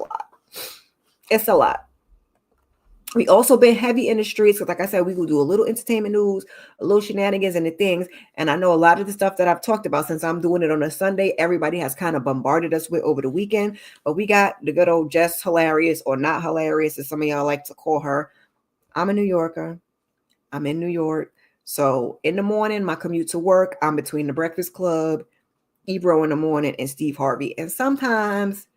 lot. We also been heavy in the streets because, like I said, we will do a little entertainment news, a little shenanigans and the things. And I know a lot of the stuff that I've talked about since I'm doing it on a Sunday, everybody has kind of bombarded us with over the weekend. But we got the good old Jess hilarious, or not hilarious, as some of y'all like to call her. I'm a New Yorker. I'm in New York. So in the morning, my commute to work, I'm between the Breakfast Club, Ebro in the morning, and Steve Harvey. And sometimes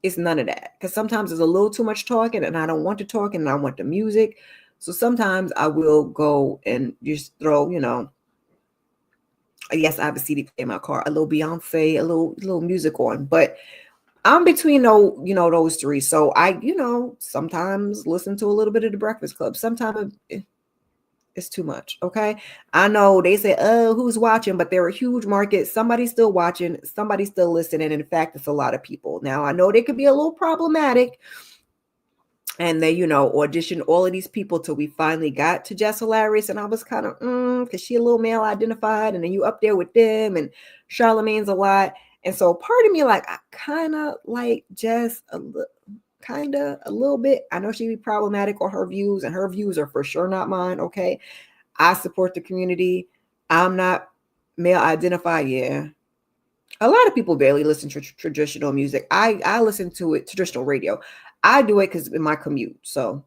it's none of that, because sometimes there's a little too much talking and I don't want to talk and I want the music. So sometimes I will go and just throw, yes, I have a CD in my car, a little Beyonce, a little music on, but I'm between those three. So I, sometimes listen to a little bit of the Breakfast Club. Sometimes it's too much. Okay. I know they say, oh, who's watching? But they're a huge market. Somebody's still watching. Somebody's still listening. And in fact, it's a lot of people. Now, I know they could be a little problematic. And they, auditioned all of these people till we finally got to Jess Hilarious. And I was kind of, because she a little male identified. And then you up there with them. And Charlemagne's a lot. And so part of me, like, I kind of like Jess a little bit. I know she'd be problematic on her views, and her views are for sure not mine. Okay. I support the community. I'm not male identified. Yeah. A lot of people barely listen to traditional music. I listen to it, traditional radio. I do it because in my commute. So,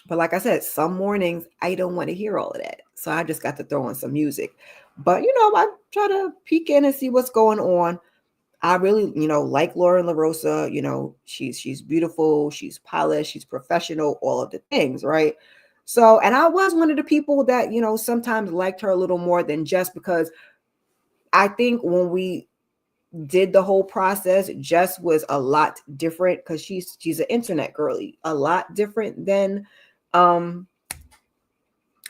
but like I said, some mornings I don't want to hear all of that. So I just got to throw on some music. But, I try to peek in and see what's going on. I really, like Lauren LaRosa, she's beautiful, she's polished, she's professional, all of the things, right? So, and I was one of the people that, sometimes liked her a little more than Jess, because I think when we did the whole process, Jess was a lot different, because she's an internet girly, a lot different than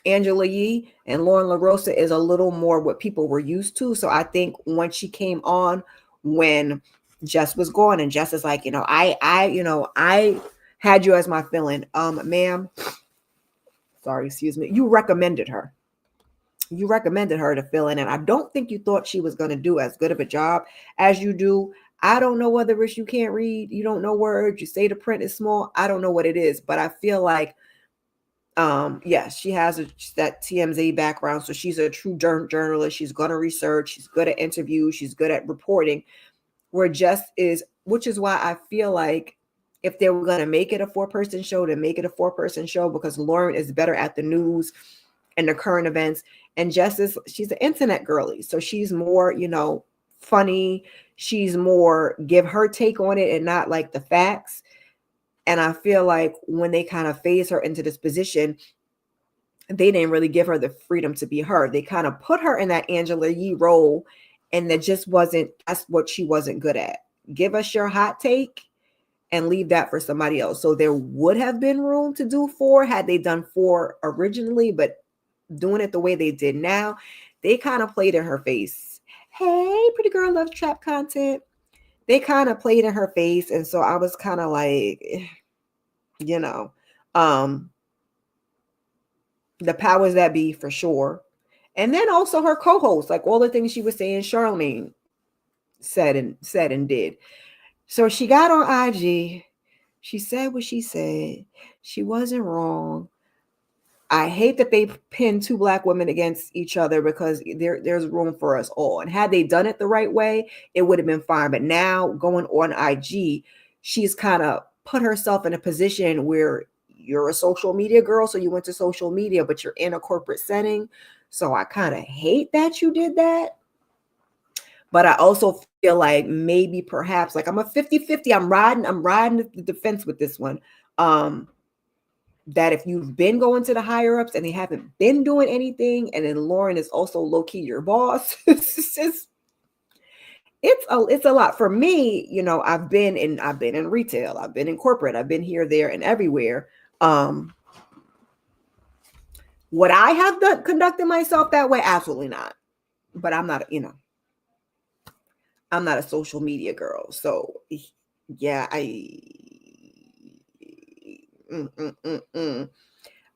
Angela Yee, and Lauren LaRosa is a little more what people were used to. So I think when she came on, when Jess was gone, and Jess is like, I had you as my fill-in. Ma'am, sorry, excuse me. You recommended her. You recommended her to fill in, and I don't think you thought she was going to do as good of a job as you do. I don't know whether it's you can't read, you don't know words, you say the print is small. I don't know what it is, but I feel like yes, she has that TMZ background, so she's a true journalist. She's going to research, she's good at interviews, she's good at reporting, where Jess is, which is why I feel like if they were going to make it a 4-person show, to make it a 4-person show, because Lauren is better at the news and the current events, and Jess she's an internet girly, so she's more, funny, she's more give her take on it and not like the facts. And I feel like when they kind of phase her into this position, they didn't really give her the freedom to be her. They kind of put her in that Angela Yee role, and that's what she wasn't good at. Give us your hot take and leave that for somebody else. So there would have been room to do 4 had they done 4 originally, but doing it the way they did now, they kind of played in her face. Hey, pretty girl loves trap content. They kind of played in her face. And so I was kind of like, the powers that be, for sure. And then also her co-host, like all the things she was saying, Charlemagne said and did. So she got on IG. She said what she said. She wasn't wrong. I hate that they pinned 2 Black women against each other, because there's room for us all. And had they done it the right way, it would have been fine. But now going on IG, she's kind of put herself in a position where you're a social media girl. So you went to social media, but you're in a corporate setting. So I kind of hate that you did that. But I also feel like maybe perhaps, like, I'm a 50-50. I'm riding the defense with this one. That if you've been going to the higher ups and they haven't been doing anything, and then Lauren is also low key your boss, it's a lot for me. I've been in retail, I've been in corporate, I've been here, there, and everywhere. Would I have conducted myself that way? Absolutely not. But I'm not, I'm not a social media girl. So yeah,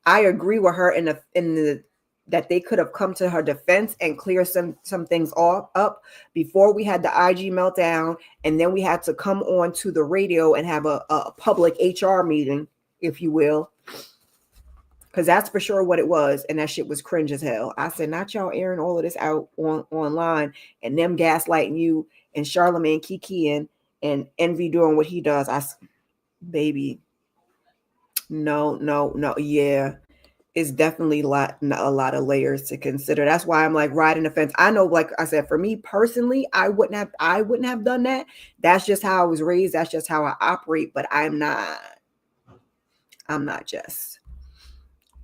I agree with her in the that they could have come to her defense and clear some things up before we had the IG meltdown, and then we had to come on to the radio and have a public HR meeting, if you will, because that's for sure what it was, and that shit was cringe as hell. I said, not y'all airing all of this out online, and them gaslighting you, and Charlemagne kikiing, and Envy doing what he does. Baby, no, yeah. is definitely a lot of layers to consider. That's why I'm like riding the fence. I know, like I said, for me personally, I wouldn't have done that. That's just how I was raised. That's just how I operate. But I'm not Jess.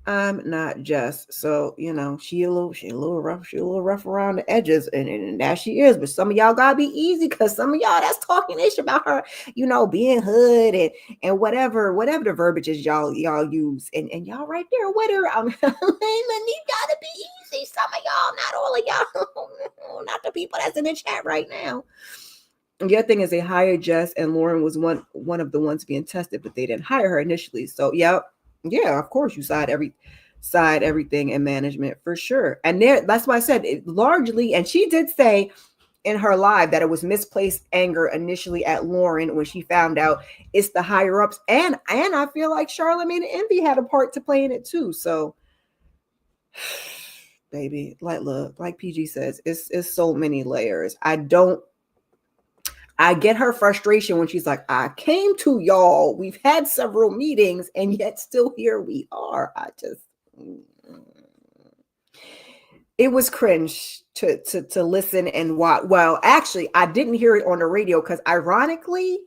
I'm not Jess. So, she a little rough around the edges, and that she is. But some of y'all gotta be easy, because some of y'all that's talking ish about her, being hood and whatever the verbiage is y'all use, and y'all right there with her. I'm you gotta be easy. Some of y'all, not all of y'all, not the people that's in the chat right now. And the other thing is they hired Jess, and Lauren was one of the ones being tested, but they didn't hire her initially. So yeah, of course you side everything in management for sure. And that's why I said it largely, and she did say in her live that it was misplaced anger initially at Lauren when she found out it's the higher ups, and I feel like Charlamagne and Envy had a part to play in it too. So baby, like PG says, it's so many layers. I get her frustration when she's like, I came to y'all, we've had several meetings, and yet still here we are. It was cringe to listen and watch. Well, actually, I didn't hear it on the radio because ironically,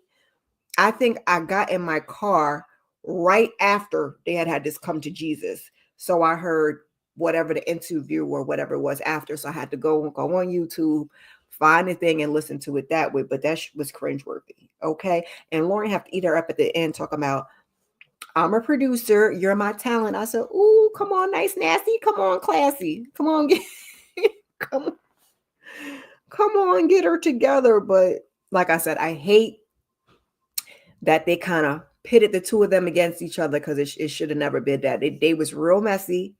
I think I got in my car right after they had this come to Jesus. So I heard whatever the interview or whatever it was after. So I had to go on YouTube, find the thing and listen to it that way. But that was cringeworthy. Okay. And Lauren have to eat her up at the end talking about, I'm a producer, you're my talent. I said, ooh, come on, nice, nasty. Come on, classy. Come on, come on, get her together. But like I said, I hate that they kind of pitted the two of them against each other, because it should have never been that. They was real messy.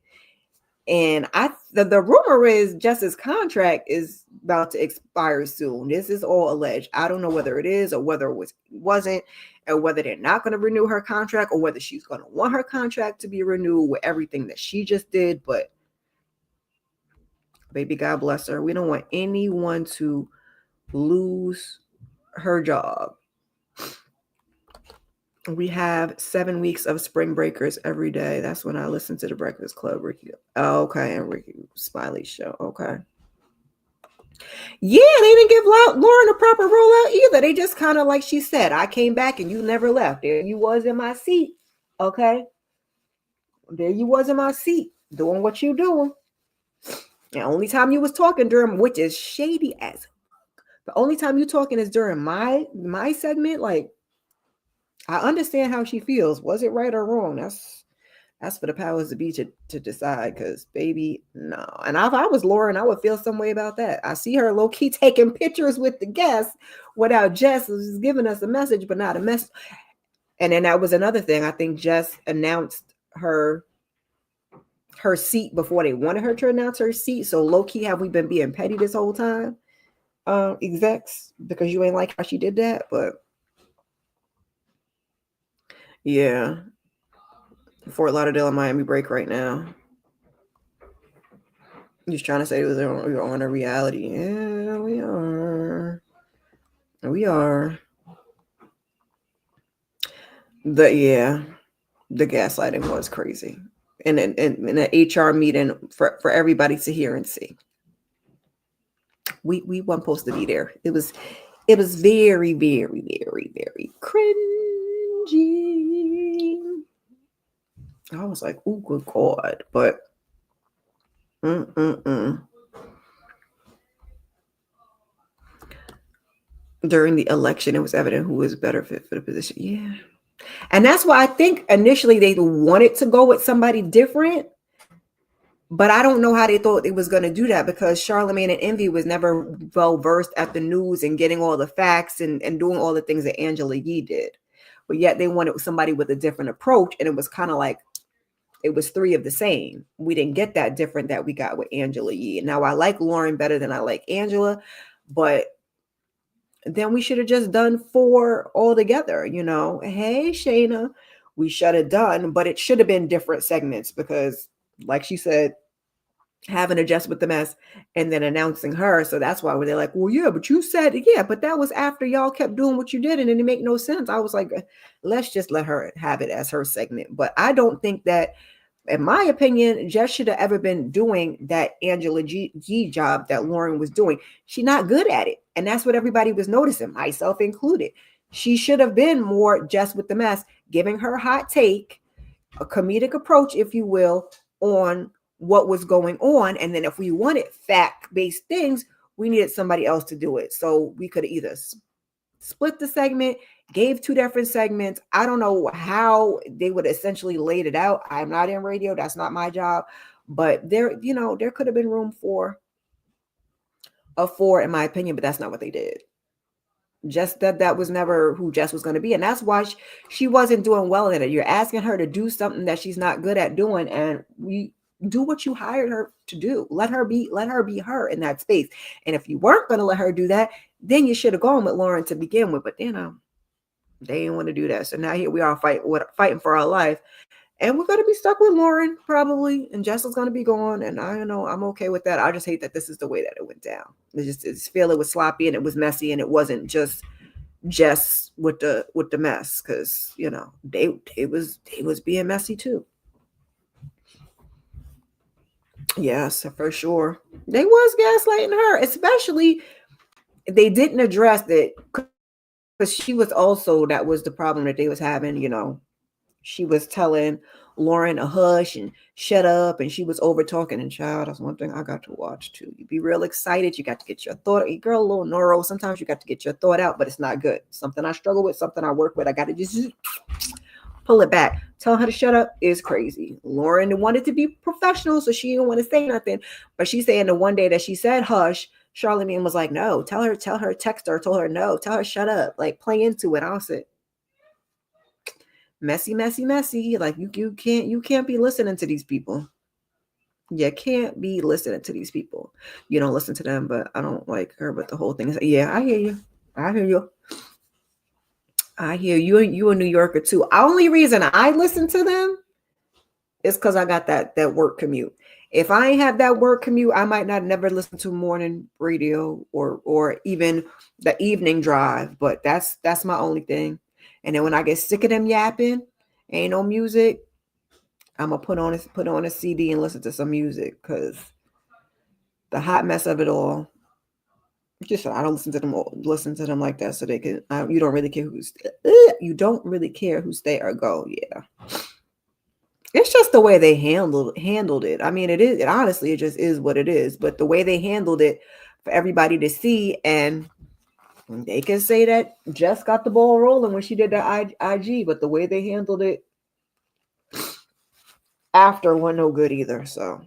And the rumor is Jess's contract is about to expire soon. This is all alleged. I don't know whether it is or whether it wasn't, or whether they're not going to renew her contract, or whether she's going to want her contract to be renewed with everything that she just did. But baby, God bless her. We don't want anyone to lose her job. We have 7 weeks of spring breakers every day. That's when I listen to the Breakfast Club. Ricky. Oh, okay. And Ricky Smiley show. Okay. Yeah, they didn't give Lauren a proper rollout either. They just kind of, like she said, I came back and you never left. There you was in my seat. Okay. There you was in my seat doing what you doing. The only time you was talking during, which is shady as, the only time you talking is during my segment. Like, I understand how she feels. Was it right or wrong? That's for the powers to be to decide. Because baby, no. And if I was Lauren, I would feel some way about that. I see her low key taking pictures with the guests without Jess was giving us a message, but not a message. And then that was another thing. I think Jess announced her seat before they wanted her to announce her seat. So low key, have we been being petty this whole time, execs, because you ain't like how she did that? But yeah, Fort Lauderdale and Miami break right now. Just trying to say we're on a reality. Yeah, we are. We are. The gaslighting was crazy. And in an HR meeting for everybody to hear and see. We weren't supposed to be there. It was very, very, very, very cringy. I was like, oh, good God. But during the election, it was evident who was better fit for the position. Yeah. And that's why I think initially they wanted to go with somebody different. But I don't know how they thought it was going to do that, because Charlamagne and Envy was never well versed at the news and getting all the facts and doing all the things that Angela Yee did. But yet they wanted somebody with a different approach. And it was kind of like, it was three of the same. We didn't get that different that we got with Angela Yee. And now I like Lauren better than I like Angela, but then we should have just done 4 all together. Hey, Shayna, we should have done, but it should have been different segments, because like she said, having a Jess with the mess and then announcing her. So that's why they're like, well, yeah, but you said, yeah, but that was after y'all kept doing what you did and it didn't make no sense. I was like, let's just let her have it as her segment. But I don't think that In my opinion, Jess should have ever been doing that Angela G job that Lauren was doing. She's not good at it. And that's what everybody was noticing, myself included. She should have been more Jess with the mess, giving her hot take, a comedic approach, if you will, on what was going on. And then if we wanted fact-based things, we needed somebody else to do it. So we could either split the segment, gave two different segments. I don't know how they would essentially laid it out. I'm not in radio. That's not my job. But there could have been room for a 4, in my opinion, but that's not what they did. Just that was never who Jess was going to be. And that's why she wasn't doing well in it. You're asking her to do something that she's not good at doing. And we do what you hired her to do. Let her be her in that space. And if you weren't going to let her do that, then you should have gone with Lauren to begin with. But they didn't want to do that. So now here we are fighting for our life. And we're going to be stuck with Lauren probably. And Jess is going to be gone. And I know I'm okay with that. I just hate that this is the way that it went down. I just feel it was sloppy and it was messy. And it wasn't just Jess with the mess. Because, they was being messy too. Yes, for sure. They was gaslighting her. Especially, they didn't address it. Because she was also, that was the problem that they was having, she was telling Lauren a hush and shut up, and she was over talking. And child, that's one thing I got to watch too. You be real excited. You got to get your thought. Girl, a little neuro. Sometimes you got to get your thought out, but it's not good. Something I struggle with, something I work with. I got to just pull it back. Tell her to shut up is crazy. Lauren wanted to be professional, so she didn't want to say nothing. But she's saying the one day that she said hush, Charlamagne was like, no, tell her, text her, told her no, tell her shut up, like play into it. I'll say messy. Like you can't be listening to these people. You can't be listening to these people. You don't listen to them, but I don't like her. But the whole thing is, yeah, I hear you. You a New Yorker too. Only reason I listen to them is because I got that work commute. If I ain't have that work commute, I might not never listen to morning radio or even the evening drive. But that's my only thing. And then when I get sick of them yapping, ain't no music, I'm gonna put on a CD and listen to some music, because the hot mess of it all. Just I don't listen to them like that, so they can. You don't really care who stay or go. Yeah. It's just the way they handled it. I mean, honestly, it just is what it is. But the way they handled it for everybody to see, and they can say that Jess got the ball rolling when she did the IG, but the way they handled it after wasn't no good either. So,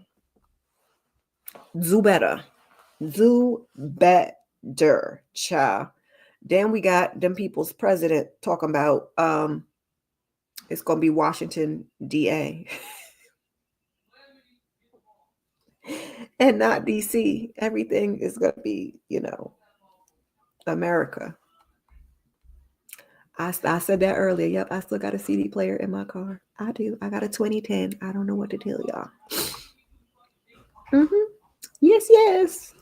do better, child. Then we got them people's president talking about it's gonna be Washington DA. And not DC. Everything is going to be, America. I said that earlier. Yep, I still got a CD player in my car. I do. I got a 2010. I don't know what to tell y'all. Yes.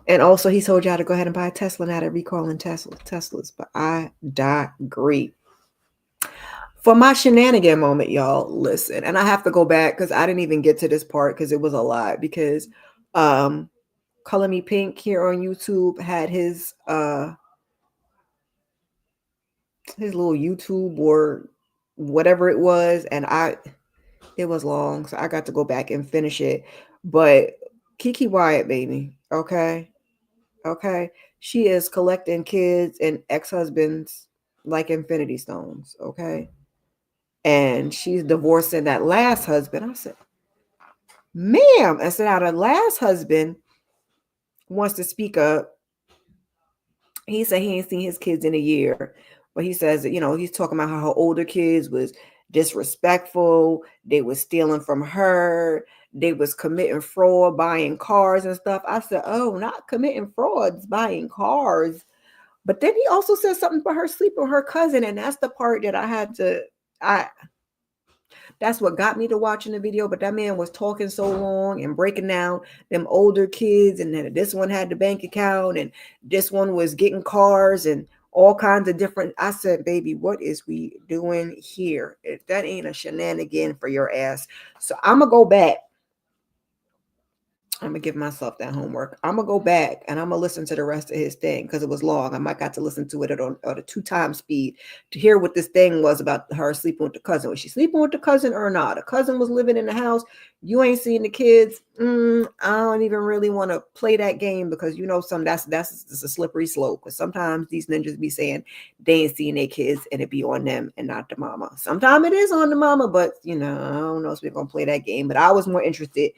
And also, he told y'all to go ahead and buy a Tesla, now they're recalling Teslas. But I disagree. For my shenanigan moment, y'all, listen. And I have to go back because I didn't even get to this part because it was a lot. Because Color Me Pink here on YouTube had his little YouTube or whatever it was, and it was long, so I got to go back and finish it. But Keke Wyatt, baby, okay, she is collecting kids and ex-husbands like infinity stones, okay, and she's divorcing that last husband. I said, ma'am, I said, now the last husband wants to speak up. He said he ain't seen his kids in a year. But he says, he's talking about how her older kids was disrespectful. They was stealing from her. They was committing fraud, buying cars and stuff. I said, oh, not committing frauds, buying cars. But then he also said something about her sleeping with her cousin. And that's the part that that's what got me to watching the video. But that man was talking so long and breaking down them older kids. And then this one had the bank account and this one was getting cars and all kinds of different. I said, baby, what is we doing here? If that ain't a shenanigan for your ass. So I'm going to go back. I'm gonna give myself that homework. I'm gonna go back and I'm gonna listen to the rest of his thing because it was long. I might got to listen to it at a 2 times speed to hear what this thing was about her sleeping with the cousin. Was she sleeping with the cousin or not? The cousin was living in the house. You ain't seen the kids. I don't even really want to play that game because you know that's a slippery slope. Because sometimes these ninjas be saying they ain't seen their kids and it be on them and not the mama. Sometimes it is on the mama, but you know I don't know if we're gonna play that game. But I was more interested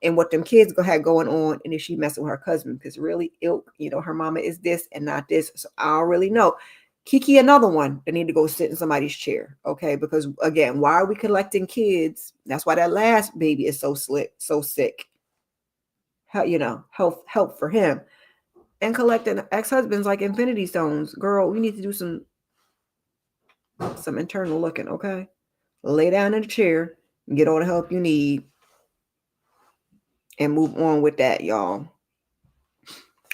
and what them kids had going on, and if she messing with her cousin, because really, her mama is this and not this. So I don't really know. Kiki, another one that need to go sit in somebody's chair, okay? Because again, why are we collecting kids? That's why that last baby is so sick. Help for him, and collecting ex-husbands like infinity stones. Girl, we need to do some internal looking, okay? Lay down in the chair and get all the help you need and move on with that, y'all.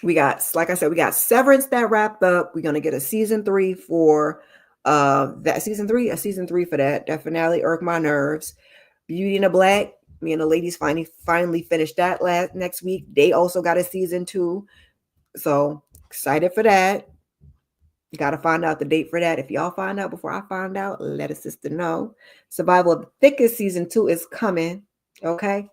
We got, like I said, we got Severance that wrapped up. We're gonna get a season 3 for a season 3 for that. That finale irked my nerves. Beauty in the Black. Me and the ladies finally finished that next week. They also got a season 2. So excited for that. You gotta find out the date for that. If y'all find out before I find out, let a sister know. Survival of the Thickest season 2 is coming. Okay.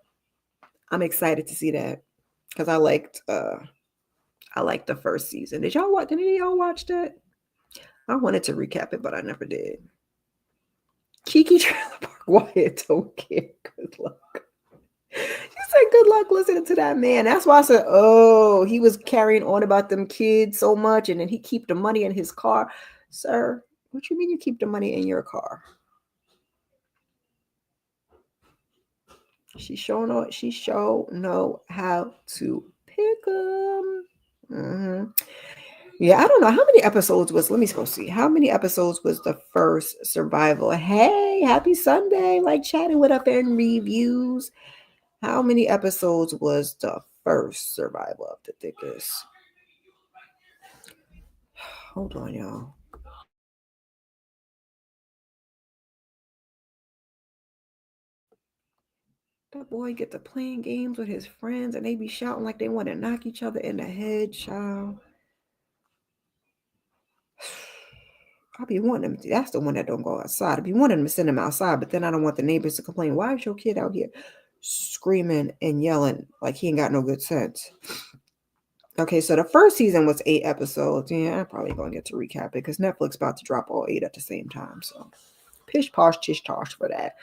I'm excited to see that. Because I liked the first season. Did any of y'all watch that? I wanted to recap it, but I never did. Kiki Trailer Park Wyatt don't care. Good luck. You said good luck listening to that man. That's why I said, oh, he was carrying on about them kids so much, and then he keep the money in his car. Sir, what you mean you keep the money in your car? She sure know how to pick them. Mm-hmm. Yeah, I don't know how many episodes was. Let me go see. How many episodes was the first Survival? Hey, happy Sunday! Like chatting with up in reviews. How many episodes was the first Survival of the Thickest? Hold on, y'all. That boy get to playing games with his friends, and they be shouting like they want to knock each other in the head, child. I be wanting them. That's the one that don't go outside. I be wanting them to send them outside, but then I don't want the neighbors to complain. Why is your kid out here screaming and yelling like he ain't got no good sense? Okay, so the first season was 8 episodes. Yeah, I'm probably gonna get to recap it because Netflix about to drop all 8 at the same time. So pish posh tish tosh for that.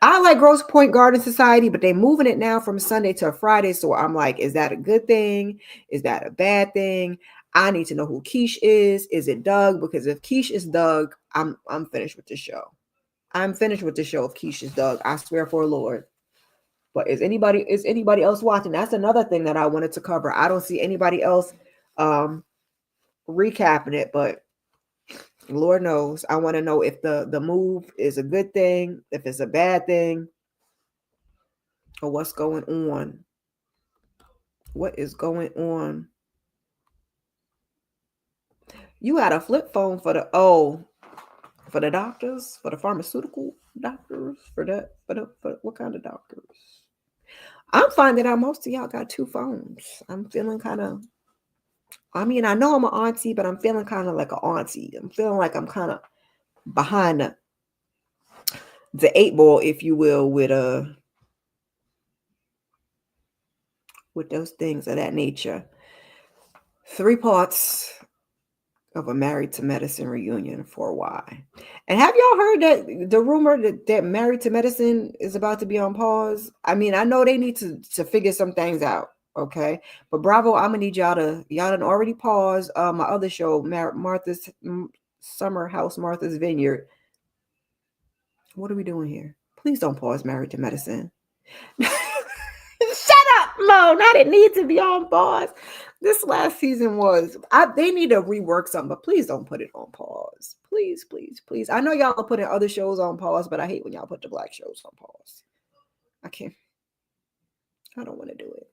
I like Grosse Pointe Garden Society, but they're moving it now from Sunday to Friday. So I'm like, is that a good thing? Is that a bad thing? I need to know who Keish is. Is it Doug? Because if Keish is Doug, I'm finished with the show. I'm finished with the show if Keish is Doug. I swear for Lord. But is anybody else watching? That's another thing that I wanted to cover. I don't see anybody else recapping it, but Lord knows I want to know if the move is a good thing, if it's a bad thing, or what's going on. What is going on? You had a flip phone for the doctors, for the pharmaceutical doctors, for what kind of doctors? I'm finding out most of y'all got 2 phones. I'm feeling kind of. I mean, I know I'm an auntie, but I'm feeling kind of like an auntie. I'm feeling like I'm kind of behind the 8 ball, if you will, with those things of that nature. 3 parts of a Married to Medicine reunion for why. And have y'all heard that the rumor that Married to Medicine is about to be on pause? I mean, I know they need to figure some things out, okay? But Bravo, I'm gonna need y'all done already pause my other show, Martha's Summer House, Martha's Vineyard. What are we doing here? Please don't pause Married to Medicine. Shut up, Mo. Not it needs to be on pause. This last season they need to rework something, but please don't put it on pause. Please, please, please. I know y'all are putting other shows on pause, but I hate when y'all put the Black shows on pause. I can't. I don't want to do it.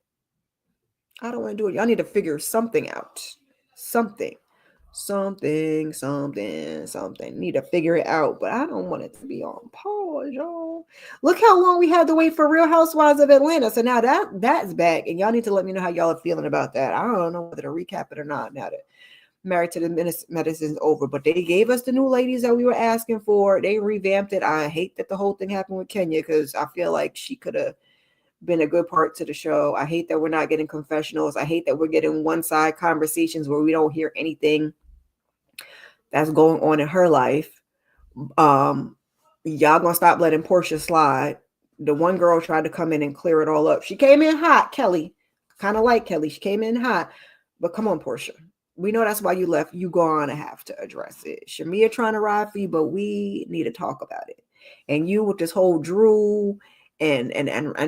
Y'all need to figure something out. Something. something. Need to figure it out, but I don't want it to be on pause, y'all. Look how long we had to wait for Real Housewives of Atlanta. So now that's back, and y'all need to let me know how y'all are feeling about that. I don't know whether to recap it or not now that Married to the Medicine's over, but they gave us the new ladies that we were asking for. They revamped it. I hate that the whole thing happened with Kenya because I feel like she could have been a good part to the show. I hate that we're not getting confessionals. I hate that we're getting one-side conversations where we don't hear anything that's going on in her life. Y'all gonna stop letting Portia slide. The one girl tried to come in and clear it all up. She came in hot, Kelly. Kind of like Kelly. She came in hot. But come on, Portia. We know that's why you left. You gonna have to address it. Shamia trying to ride for you, but we need to talk about it. And you with this whole Drew and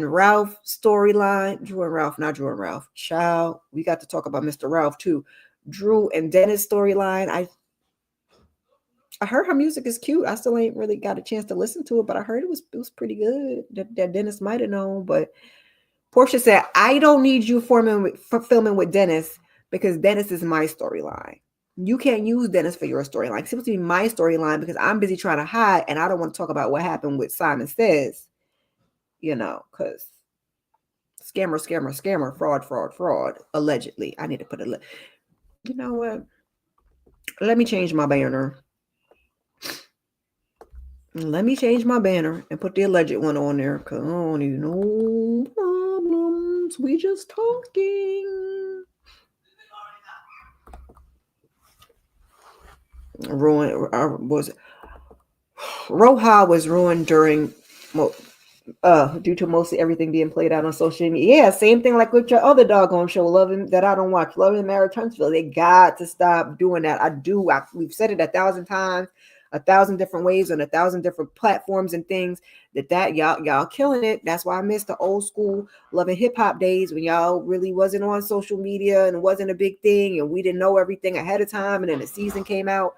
Ralph storyline. Drew and Ralph, not Drew and Ralph. Child, we got to talk about Mr. Ralph too. Drew and Dennis storyline. I heard her music is cute. I still ain't really got a chance to listen to it, but I heard it was pretty good. That Dennis might have known, but Portia said, "I don't need you filming with Dennis because Dennis is my storyline. You can't use Dennis for your storyline. It's supposed to be my storyline because I'm busy trying to hide and I don't want to talk about what happened with Simon Says, because scammer, fraud, allegedly. I need to put a, you know what? Let me change my banner. Let me change my banner and put the alleged one on there because I don't need no problems. We just talking. RHOA was ruined due to mostly everything being played out on social media. Yeah, same thing like with your other doggone show, Loving that I don't watch, Loving Married Huntsville. They got to stop doing that. We've said it 1,000 times, 1,000 different ways on 1,000 different platforms and things. That y'all killing it. That's why I miss the old school Loving Hip Hop days when y'all really wasn't on social media and it wasn't a big thing and we didn't know everything ahead of time and then the season came out.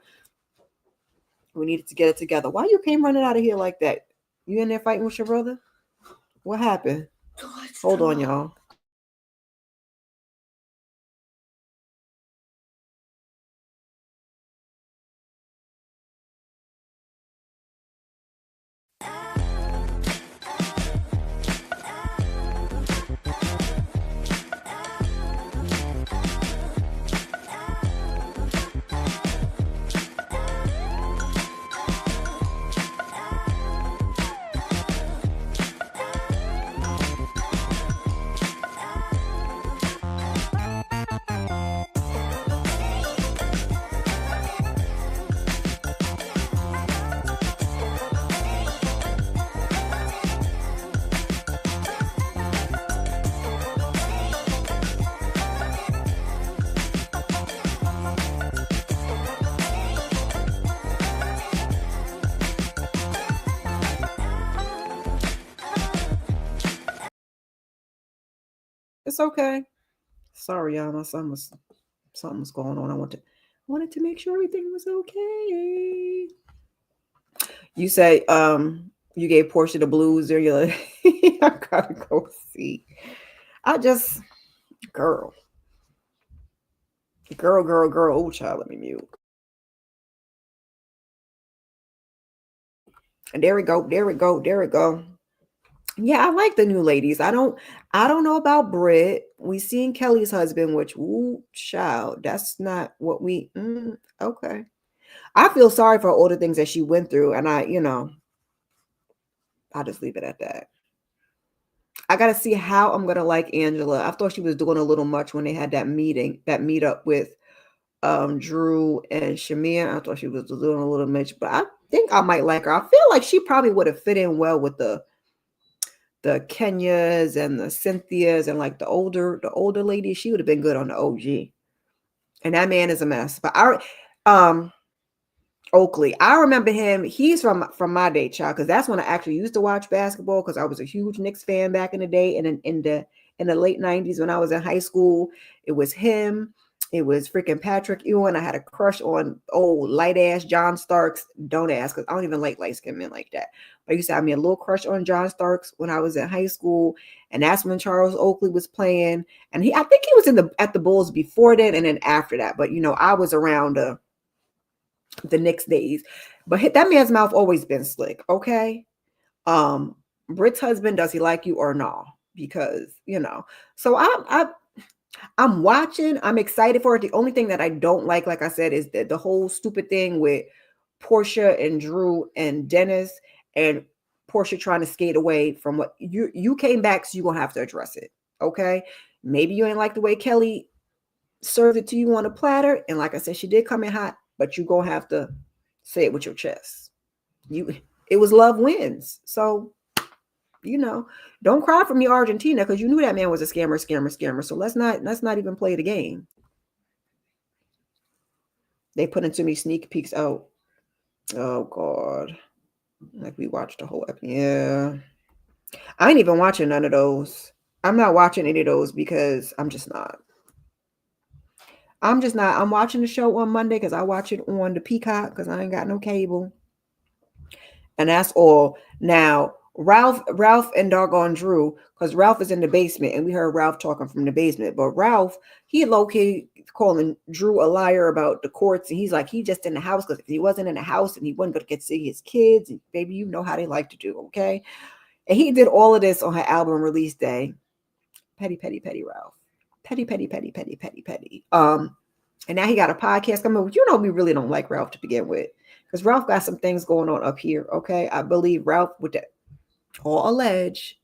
We needed to get it together. Why you came running out of here like that? You in there fighting with your brother? What happened? Hold on, y'all. It's okay. Sorry, y'all. My son was something was going on. I wanted to make sure everything was okay. You say you gave Portia the blues or you're like, I gotta go see. Girl. Oh child, let me mute. And there we go. Yeah, I like the new ladies. I don't know about Britt. We seen Kelly's husband, which child, that's not what we okay. I feel sorry for all the things that she went through, and I'll just leave it at that. I gotta see how I'm gonna like Angela. I thought she was doing a little much when they had that meetup with Drew and Shamia. I thought she was doing a little much, but I think I might like her. I feel like she probably would have fit in well with the Kenyas and the Cynthias and like the older lady. She would have been good on the OG. And that man is a mess. But Oakley, I remember him. He's from my day, child, because that's when I actually used to watch basketball because I was a huge Knicks fan back in the day. And in the late 90s when I was in high school, it was him, It was freaking Patrick Ewing. I had a crush on old light ass John Starks. Don't ask, because I don't even like light skinned men like that. But I used to have me a little crush on John Starks when I was in high school, and that's when Charles Oakley was playing. And I think he was at the Bulls before then and then after that. But I was around the Knicks days. But that man's mouth always been slick. Okay. Britt's husband, does he like you or no? Because so I'm watching. I'm excited for it. The only thing that I don't like I said, is the whole stupid thing with Portia and Drew and Dennis, and Portia trying to skate away from what you came back, so you're gonna have to address it. Okay. Maybe you ain't like the way Kelly served it to you on a platter. And like I said, she did come in hot, but you're gonna have to say it with your chest. It was love wins. So don't cry for me, Argentina, because you knew that man was a scammer. So let's not even play the game. They put into me sneak peeks out. Oh God. Like we watched the whole episode. Yeah. I ain't even watching none of those. I'm not watching any of those because I'm just not. I'm watching the show on Monday because I watch it on the Peacock because I ain't got no cable. And that's all. Now, Ralph and doggone Drew, because Ralph is in the basement and we heard Ralph talking from the basement. But Ralph, he low-key calling Drew a liar about the courts. And he's like, he just in the house because if he wasn't in the house and he wasn't going to get to see his kids, and baby, you know how they like to do, okay? And he did all of this on her album release day. Petty Ralph. Petty. And now he got a podcast coming. We really don't like Ralph to begin with. Because Ralph got some things going on up here, okay? I believe Ralph, with that, all allege,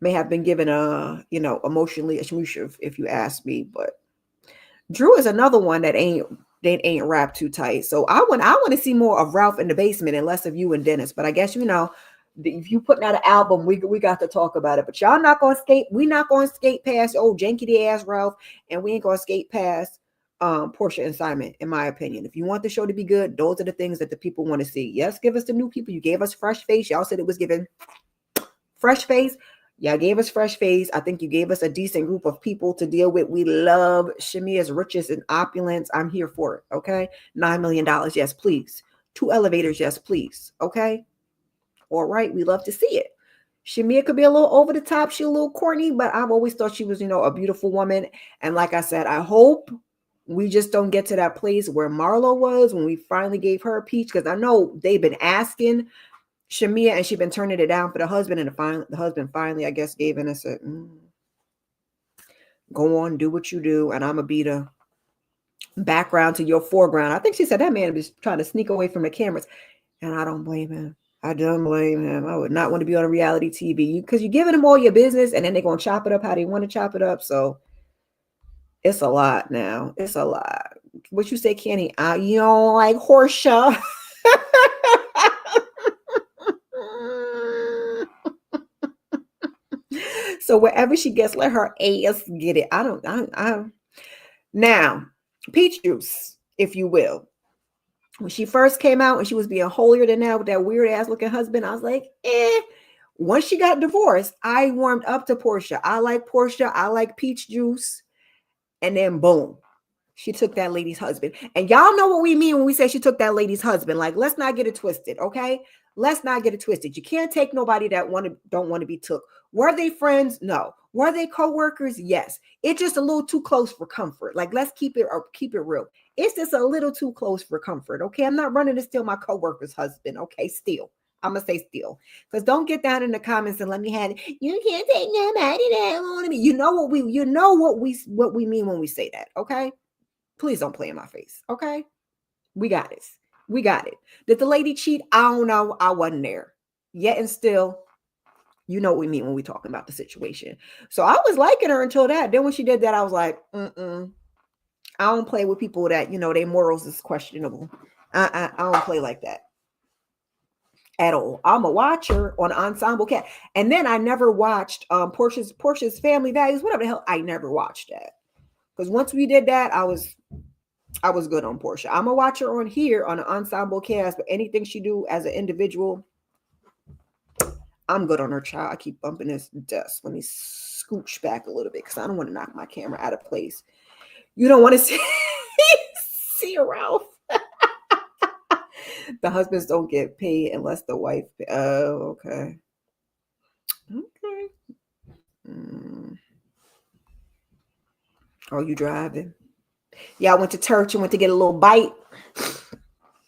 may have been given emotionally a smoosh, if you ask me. But Drew is another one that ain't wrapped too tight. So I want to see more of Ralph in the basement and less of you and Dennis. But I guess if you putting out an album, we got to talk about it. But y'all not gonna skate. We not gonna skate past janky ass Ralph, and we ain't gonna skate past Portia and Simon, in my opinion. If you want the show to be good, those are the things that the people want to see. Yes, give us the new people. You gave us fresh face. Y'all said it was given fresh face. Y'all gave us fresh face. I think you gave us a decent group of people to deal with. We love Shamia's riches and opulence. I'm here for it. Okay. $9 million. Yes, please. 2 elevators. Yes, please. Okay. All right. We love to see it. Shamia could be a little over the top. She's a little corny, but I've always thought she was, a beautiful woman. And like I said, I hope we just don't get to that place where Marlo was when we finally gave her a peach, because I know they've been asking Shamia and she's been turning it down for the husband, and the husband finally, I guess, gave in and said, go on, do what you do, and I'm going to be the background to your foreground. I think she said that man was trying to sneak away from the cameras, and I don't blame him. I don't blame him. I would not want to be on a reality TV because you're giving them all your business and then they're going to chop it up how they want to chop it up. So it's a lot now. It's a lot. What you say, Kenny? You don't like Portia. So wherever she gets, let her ass get it. Now, peach juice, if you will. When she first came out and she was being holier than that with that weird ass looking husband, I was like, Once she got divorced, I warmed up to Portia. I like Portia. I like peach juice. And then boom, she took that lady's husband. And y'all know what we mean when we say she took that lady's husband. Like, let's not get it twisted, okay? Let's not get it twisted. You can't take nobody that don't want to be took. Were they friends? No. Were they co-workers? Yes. It's just a little too close for comfort. Like, let's keep it real. It's just a little too close for comfort, okay? I'm not running to steal my co-worker's husband, okay? Still. I'm going to say still. Because don't get down in the comments and let me have it. You can't take nobody that want to be. You know what we mean when we say that, okay? Please don't play in my face, okay? We got this. We got it. Did the lady cheat? I don't know. I wasn't there. Yet and still, you know what we mean when we talking about the situation. So I was liking her until that. Then when she did that, I was like, I don't play with people that, their morals is questionable. I don't play like that at all. I'm a watcher on Ensemble Cat. And then I never watched Portia's Family Values, whatever the hell. I never watched that. Because once we did that, I was good on Portia. I'm a watcher on here on an Ensemble Cast, but anything she do as an individual, I'm good on her, child. I keep bumping this desk. Let me scooch back a little bit because I don't want to knock my camera out of place. You don't want to see Ralph. The husbands don't get paid unless the wife. Oh, okay. Okay. Oh, you driving? Yeah, I went to church and went to get a little bite.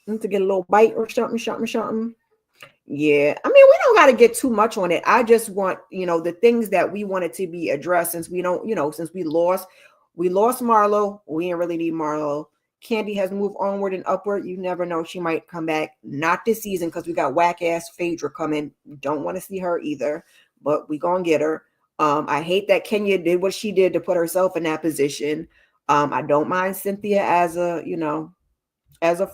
Went to get a little bite or something. Yeah, I mean, we don't got to get too much on it. I just want, the things that we wanted to be addressed, since we don't, since we lost Marlo. We didn't really need Marlo. Candy has moved onward and upward. You never know, she might come back. Not this season because we got whack ass Phaedra coming. Don't want to see her either, but we gonna get her. I hate that Kenya did what she did to put herself in that position. I don't mind Cynthia as a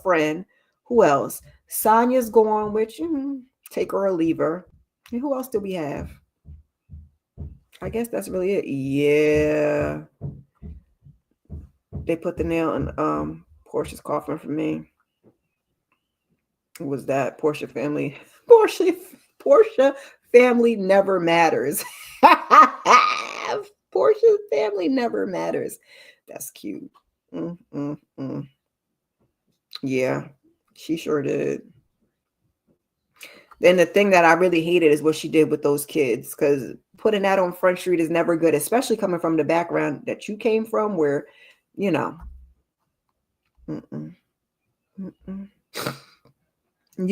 friend. Who else? Sonya's gone, which take her or leave her. And who else do we have? I guess that's really it. Yeah. They put the nail in Portia's coffin for me. What was that? Portia family never matters. Portia family never matters. That's cute. Yeah, she sure did. Then the thing that I really hated is what she did with those kids, because putting that on Front Street is never good, especially coming from the background that you came from, where, you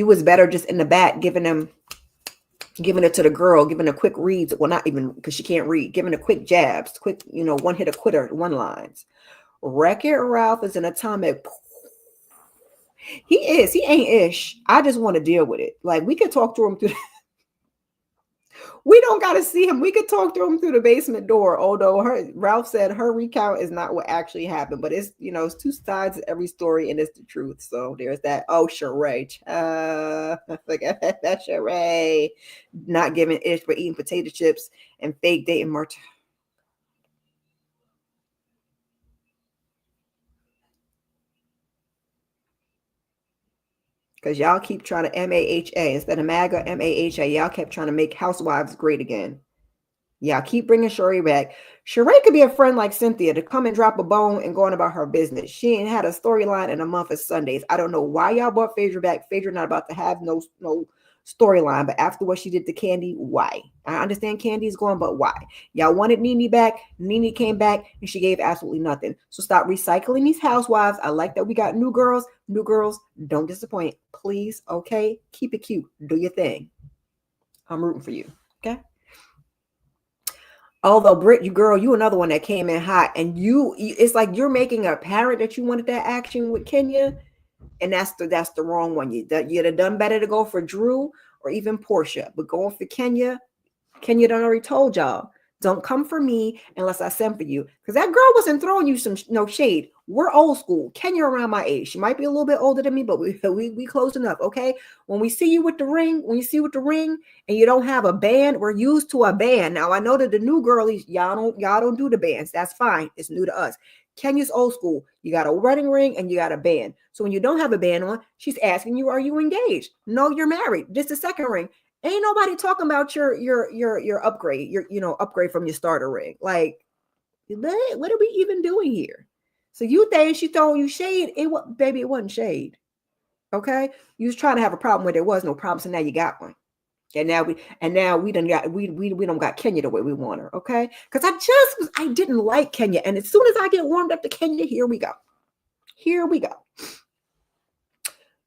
was better just in the back giving it to the girl, giving a quick reads. Well, not even because she can't read, giving a quick jabs, quick, one hit a quitter, one lines. Wreck-It Ralph is an atomic. He ain't ish. I just want to deal with it. Like, we could talk to him through. We don't got to see him. We could talk to him through the basement door. Although Ralph said her recount is not what actually happened, but it's, it's two sides of every story and it's the truth. So there's that. Oh, Sheree. Forget that Sheree. Not giving ish for eating potato chips and fake dating Marta. Because y'all keep trying to MAHA instead of MAGA, MAHA. Y'all kept trying to make housewives great again. Y'all keep bringing Sheree back. Sheree could be a friend like Cynthia to come and drop a bone and go on about her business. She ain't had a storyline in a month of Sundays. I don't know why y'all brought Phaedra back. Phaedra not about to have no storyline, but after what she did to Candy, why? I understand Candy's going, but why? Y'all wanted Nene back. Nene came back and she gave absolutely nothing. So stop recycling these housewives. I like that we got new girls. New girls, don't disappoint. Please, okay? Keep it cute. Do your thing. I'm rooting for you, okay? Although Britt, you another one that came in hot, and it's like you're making it apparent that you wanted that action with Kenya, and that's the wrong one. You'd have done better to go for Drew or even Portia, but going for Kenya done already told y'all, don't come for me unless I send for you, because that girl wasn't throwing you no shade. We're old school. Kenya around my age. She might be a little bit older than me, but we close enough, okay? When we see you with the ring, and you don't have a band, we're used to a band. Now I know that the new girlies, y'all don't do the bands. That's fine. It's new to us. Kenya's old school. You got a wedding ring and you got a band. So when you don't have a band on, she's asking you, are you engaged? No, you're married. This is the second ring. Ain't nobody talking about your upgrade, your upgrade from your starter ring. Like, what are we even doing here? So you think she throwing you shade? It wasn't shade. Okay, you was trying to have a problem where there was no problem, so now you got one. And now we don't got Kenya the way we want her. Okay, because I didn't like Kenya, and as soon as I get warmed up to Kenya, here we go.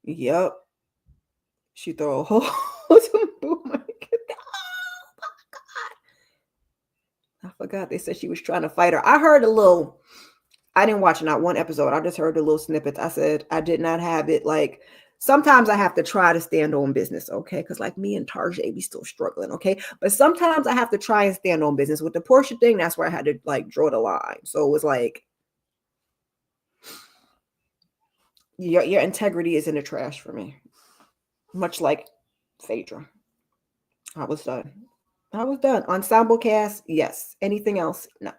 Yep, she throw a whole. Oh my God. I forgot they said she was trying to fight her. I didn't watch not one episode. I just heard the little snippets. I said I did not have it. Like, sometimes I have to try to stand on business, okay? Because like me and Tarjay, we still struggling, okay? But sometimes I have to try and stand on business. With the Portia thing, that's where I had to like draw the line. So it was like, your integrity is in the trash for me. Much like Phaedra. I was done. Ensemble cast, yes. Anything else? No.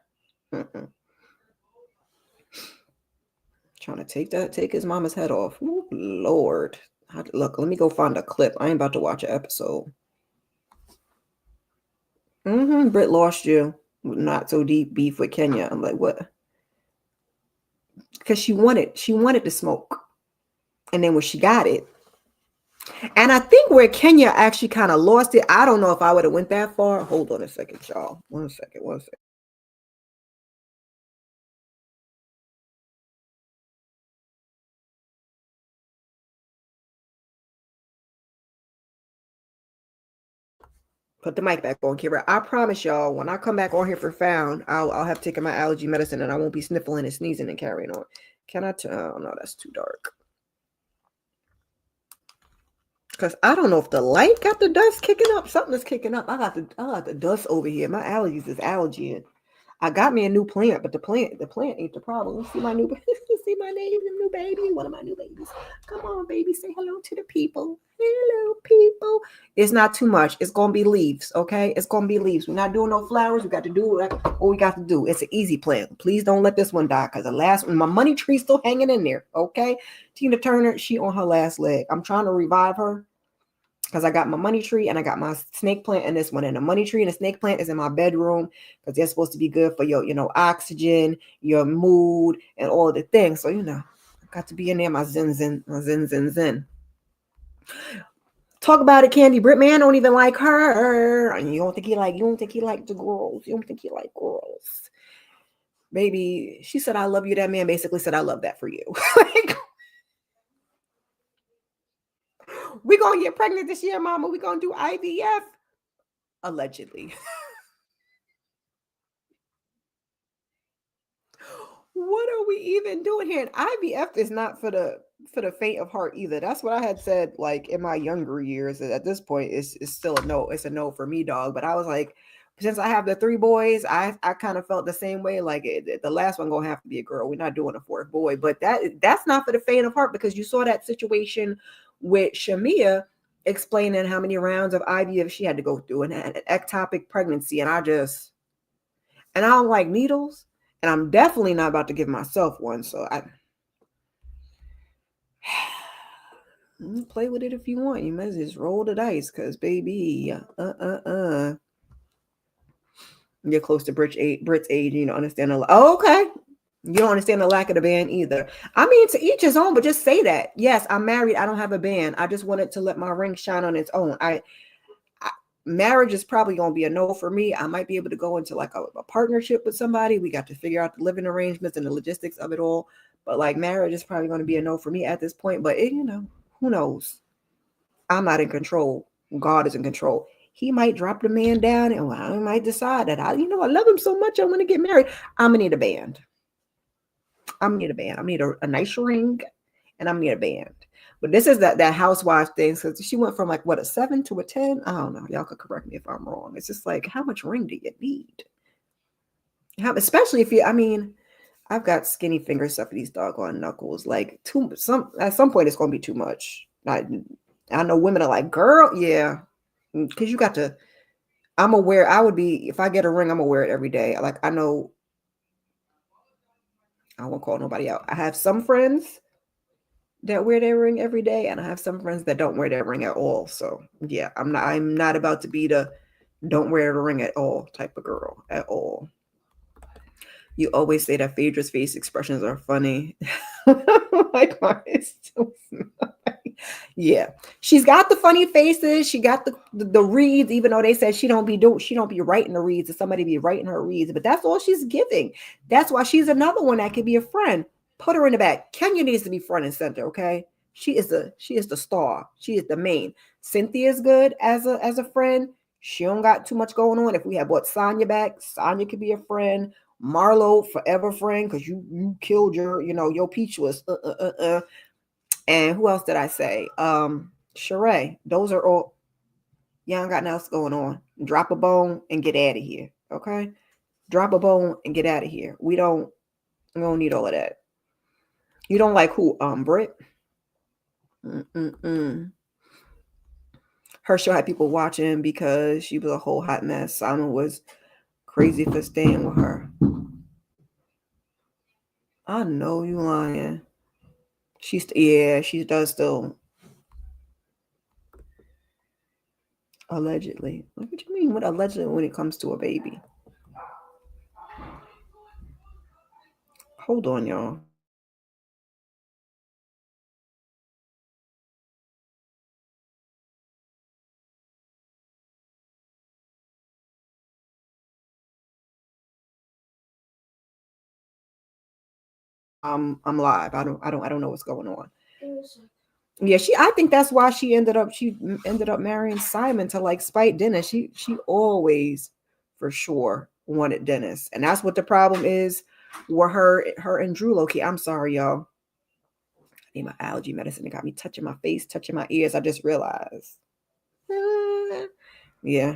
Trying to take his mama's head off. Ooh, Lord. Look, let me go find a clip. I ain't about to watch an episode. Britt lost you. Not so deep beef with Kenya. I'm like, what? Because she wanted to smoke. And then when she got it, and I think where Kenya actually kind of lost it, I don't know if I would have went that far. Hold on a second, y'all. One second. Put the mic back on, Kira. I promise y'all, when I come back on here for Found, I'll have taken my allergy medicine and I won't be sniffling and sneezing and carrying on. Can I turn? Oh no, that's too dark. Cause I don't know if the light got the dust kicking up. Something is kicking up. I got the dust over here. My allergies is allergy. I got me a new plant, but the plant ain't the problem. You see my new you see my new baby, one of my new babies. Come on, baby, say hello to the people. Hello, people. It's not too much. It's gonna be leaves, okay? It's gonna be leaves. We're not doing no flowers. We got to do what we got to do. It's an easy plant. Please don't let this one die, because the last one, my money tree's still hanging in there. Okay. Tina Turner, she on her last leg. I'm trying to revive her, because I got my money tree and I got my snake plant in this one. And the money tree and the snake plant is in my bedroom, because they're supposed to be good for your, oxygen, your mood, and all of the things. So, I got to be in there, my zen. Talk about it, Candy. Britt man don't even like her. And you don't think he like the girls. You don't think he like girls. Baby, she said, I love you. That man basically said, I love that for you. Like, we gonna get pregnant this year, mama. We gonna do IVF. Allegedly. What are we even doing here? And IVF is not for the faint of heart either. That's what I had said, like, in my younger years. At this point, it's still a no. It's a no for me, dog. But I was like, since I have the three boys, I kind of felt the same way. Like, the last one gonna have to be a girl. We're not doing a fourth boy. But that's not for the faint of heart, because you saw that situation with Shamia explaining how many rounds of IVF she had to go through, and an ectopic pregnancy. And I don't like needles, and I'm definitely not about to give myself one. So I play with it if you want. You might just roll the dice, because baby, you're close to Brit's age. You don't understand okay. You don't understand the lack of the band either. I mean, to each his own, but just say that. Yes, I'm married. I don't have a band. I just wanted to let my ring shine on its own. Marriage is probably going to be a no for me. I might be able to go into like a partnership with somebody. We got to figure out the living arrangements and the logistics of it all. But like, marriage is probably going to be a no for me at this point. But who knows? I'm not in control. God is in control. He might drop the man down, and I might decide that I love him so much, I'm going to get married. I'm going to need a band. I'm going to need a band. I need a nice ring, and I'm going to need a band. But this is that housewife thing. So she went from like, what, a 7 to a 10? I don't know. Y'all could correct me if I'm wrong. It's just like, how much ring do you need? Especially if I've got skinny fingers stuff for these doggone knuckles. Like, at some point it's gonna be too much. I know women are like, girl, yeah. Because you got to, I'm aware, if I get a ring, I'm gonna wear it every day. Like, I know, I won't call nobody out. I have some friends that wear their ring every day, and I have some friends that don't wear their ring at all. So yeah, I'm not about to be the don't wear the ring at all type of girl at all. You always say that Phaedra's face expressions are funny. Like, yeah, she's got the funny faces. She got the reads, even though they said she don't be writing the reads, or somebody be writing her reads. But that's all she's giving. That's why she's another one that could be a friend. Put her in the back. Kenya needs to be front and center. Okay, she is the star. She is the main. Cynthia's good as a friend. She don't got too much going on. If we had brought Sonya back, Sonya could be a friend. Marlo, forever friend, because you killed your Peachless. And who else did I say? Sheree. Those are all. Y'all ain't got nothing else going on. Drop a bone and get out of here. Okay? Drop a bone and get out of here. We don't need all of that. You don't like who? Britt? Her show had people watching because she was a whole hot mess. Simon was crazy for staying with her. I know you lying. She does still. Allegedly. What do you mean with allegedly when it comes to a baby? Hold on, y'all. I'm live. I don't know what's going on. Yeah, I think that's why she ended up marrying Simon to like spite Dennis. She always for sure wanted Dennis. And that's what the problem is with her and Drew Loki. I'm sorry, y'all. I need my allergy medicine. It got me touching my face, touching my ears. I just realized. Yeah.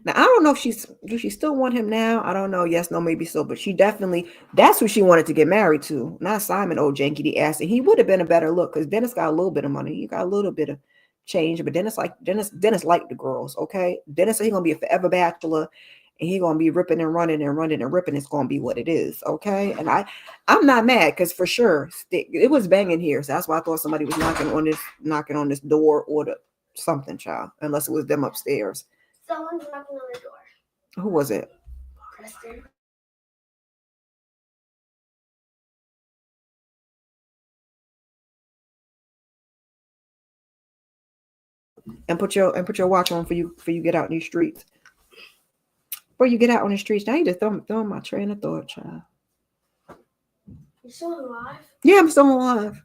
Now I don't know if does she still want him now? I don't know. Yes, no, maybe so. But she definitely that's who she wanted to get married to. Not Simon, old janky the ass. And he would have been a better look because Dennis got a little bit of money. He got a little bit of change. But Dennis liked the girls. Okay. Dennis said he gonna be a forever bachelor and he gonna be ripping and running and running and ripping. It's gonna be what it is. Okay. And I'm not mad because for sure it was banging here. So that's why I thought somebody was knocking on this door or something, child. Unless it was them upstairs. Someone's knocking on the door. Who was it? Kristen. And put your watch on for you get out in these streets. Before you get out on the streets, now you just throwing my train of thought, child. You still alive? Yeah, I'm still alive.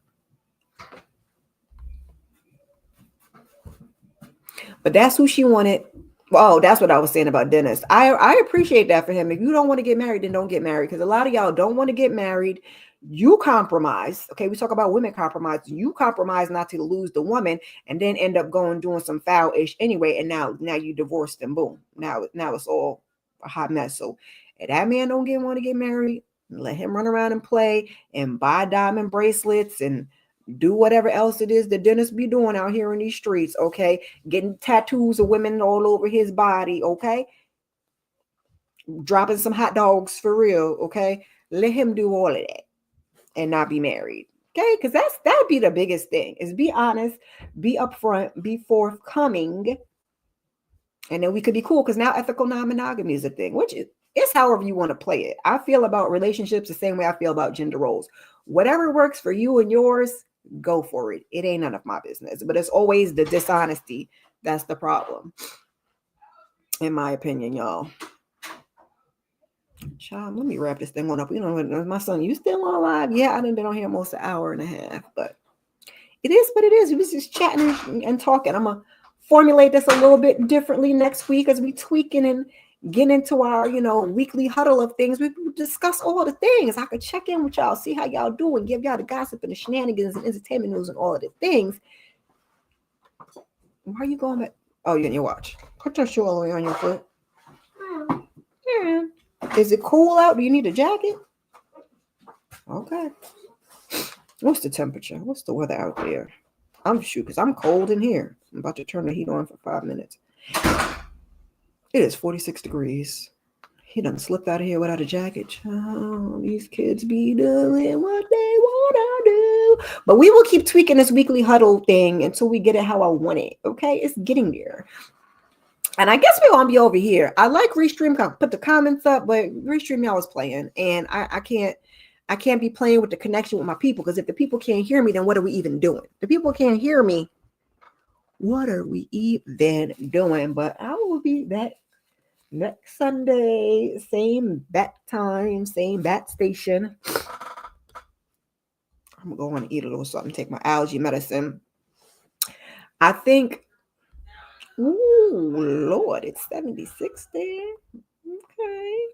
But that's who she wanted. Oh, that's what I was saying about Dennis. I appreciate that for him. If you don't want to get married, then don't get married. Because a lot of y'all don't want to get married. You compromise. Okay, we talk about women compromise. You compromise not to lose the woman, and then end up doing some foul-ish anyway. And now you divorced them. Boom. Now it's all a hot mess. So if that man don't want to get married, let him run around and play and buy diamond bracelets and do whatever else it is that Dennis be doing out here in these streets, okay? Getting tattoos of women all over his body, okay? Dropping some hot dogs for real, okay? Let him do all of that and not be married, okay? Because that'd be the biggest thing is be honest, be upfront, be forthcoming, and then we could be cool because now ethical non-monogamy is a thing, which is it's however you want to play it. I feel about relationships the same way I feel about gender roles. Whatever works for you and yours, go for it. It ain't none of my business. But it's always the dishonesty that's the problem, in my opinion, y'all. Child, let me wrap this thing on up. You know, my son, you still on live? Yeah, I done been on here almost an hour and a half, but it is what it is. We was just chatting and talking. I'm gonna formulate this a little bit differently next week as we tweaking and get into our, weekly huddle of things. We discuss all the things. I could check in with y'all, see how y'all doing, give y'all the gossip and the shenanigans and entertainment news and all of the things. Why are you going back? Oh, you're in your watch. Put your shoe all the way on your foot. Yeah. Is it cool out? Do you need a jacket? Okay. What's the temperature? What's the weather out there? Because I'm cold in here. I'm about to turn the heat on for 5 minutes. It is 46 degrees. He done slipped out of here without a jacket. Oh, these kids be doing what they want to do. But we will keep tweaking this weekly huddle thing until we get it how I want it. Okay? It's getting there. And I guess we're going to be over here. I like Restream. Put the comments up, but Restream y'all was playing. And I can't be playing with the connection with my people. Because if the people can't hear me, then what are we even doing? The people can't hear me. What are we even doing? But I will be back next Sunday, same bat time, same bat station. I'm going to eat a little something, take my allergy medicine. I think, ooh, Lord, it's 76 there. Okay.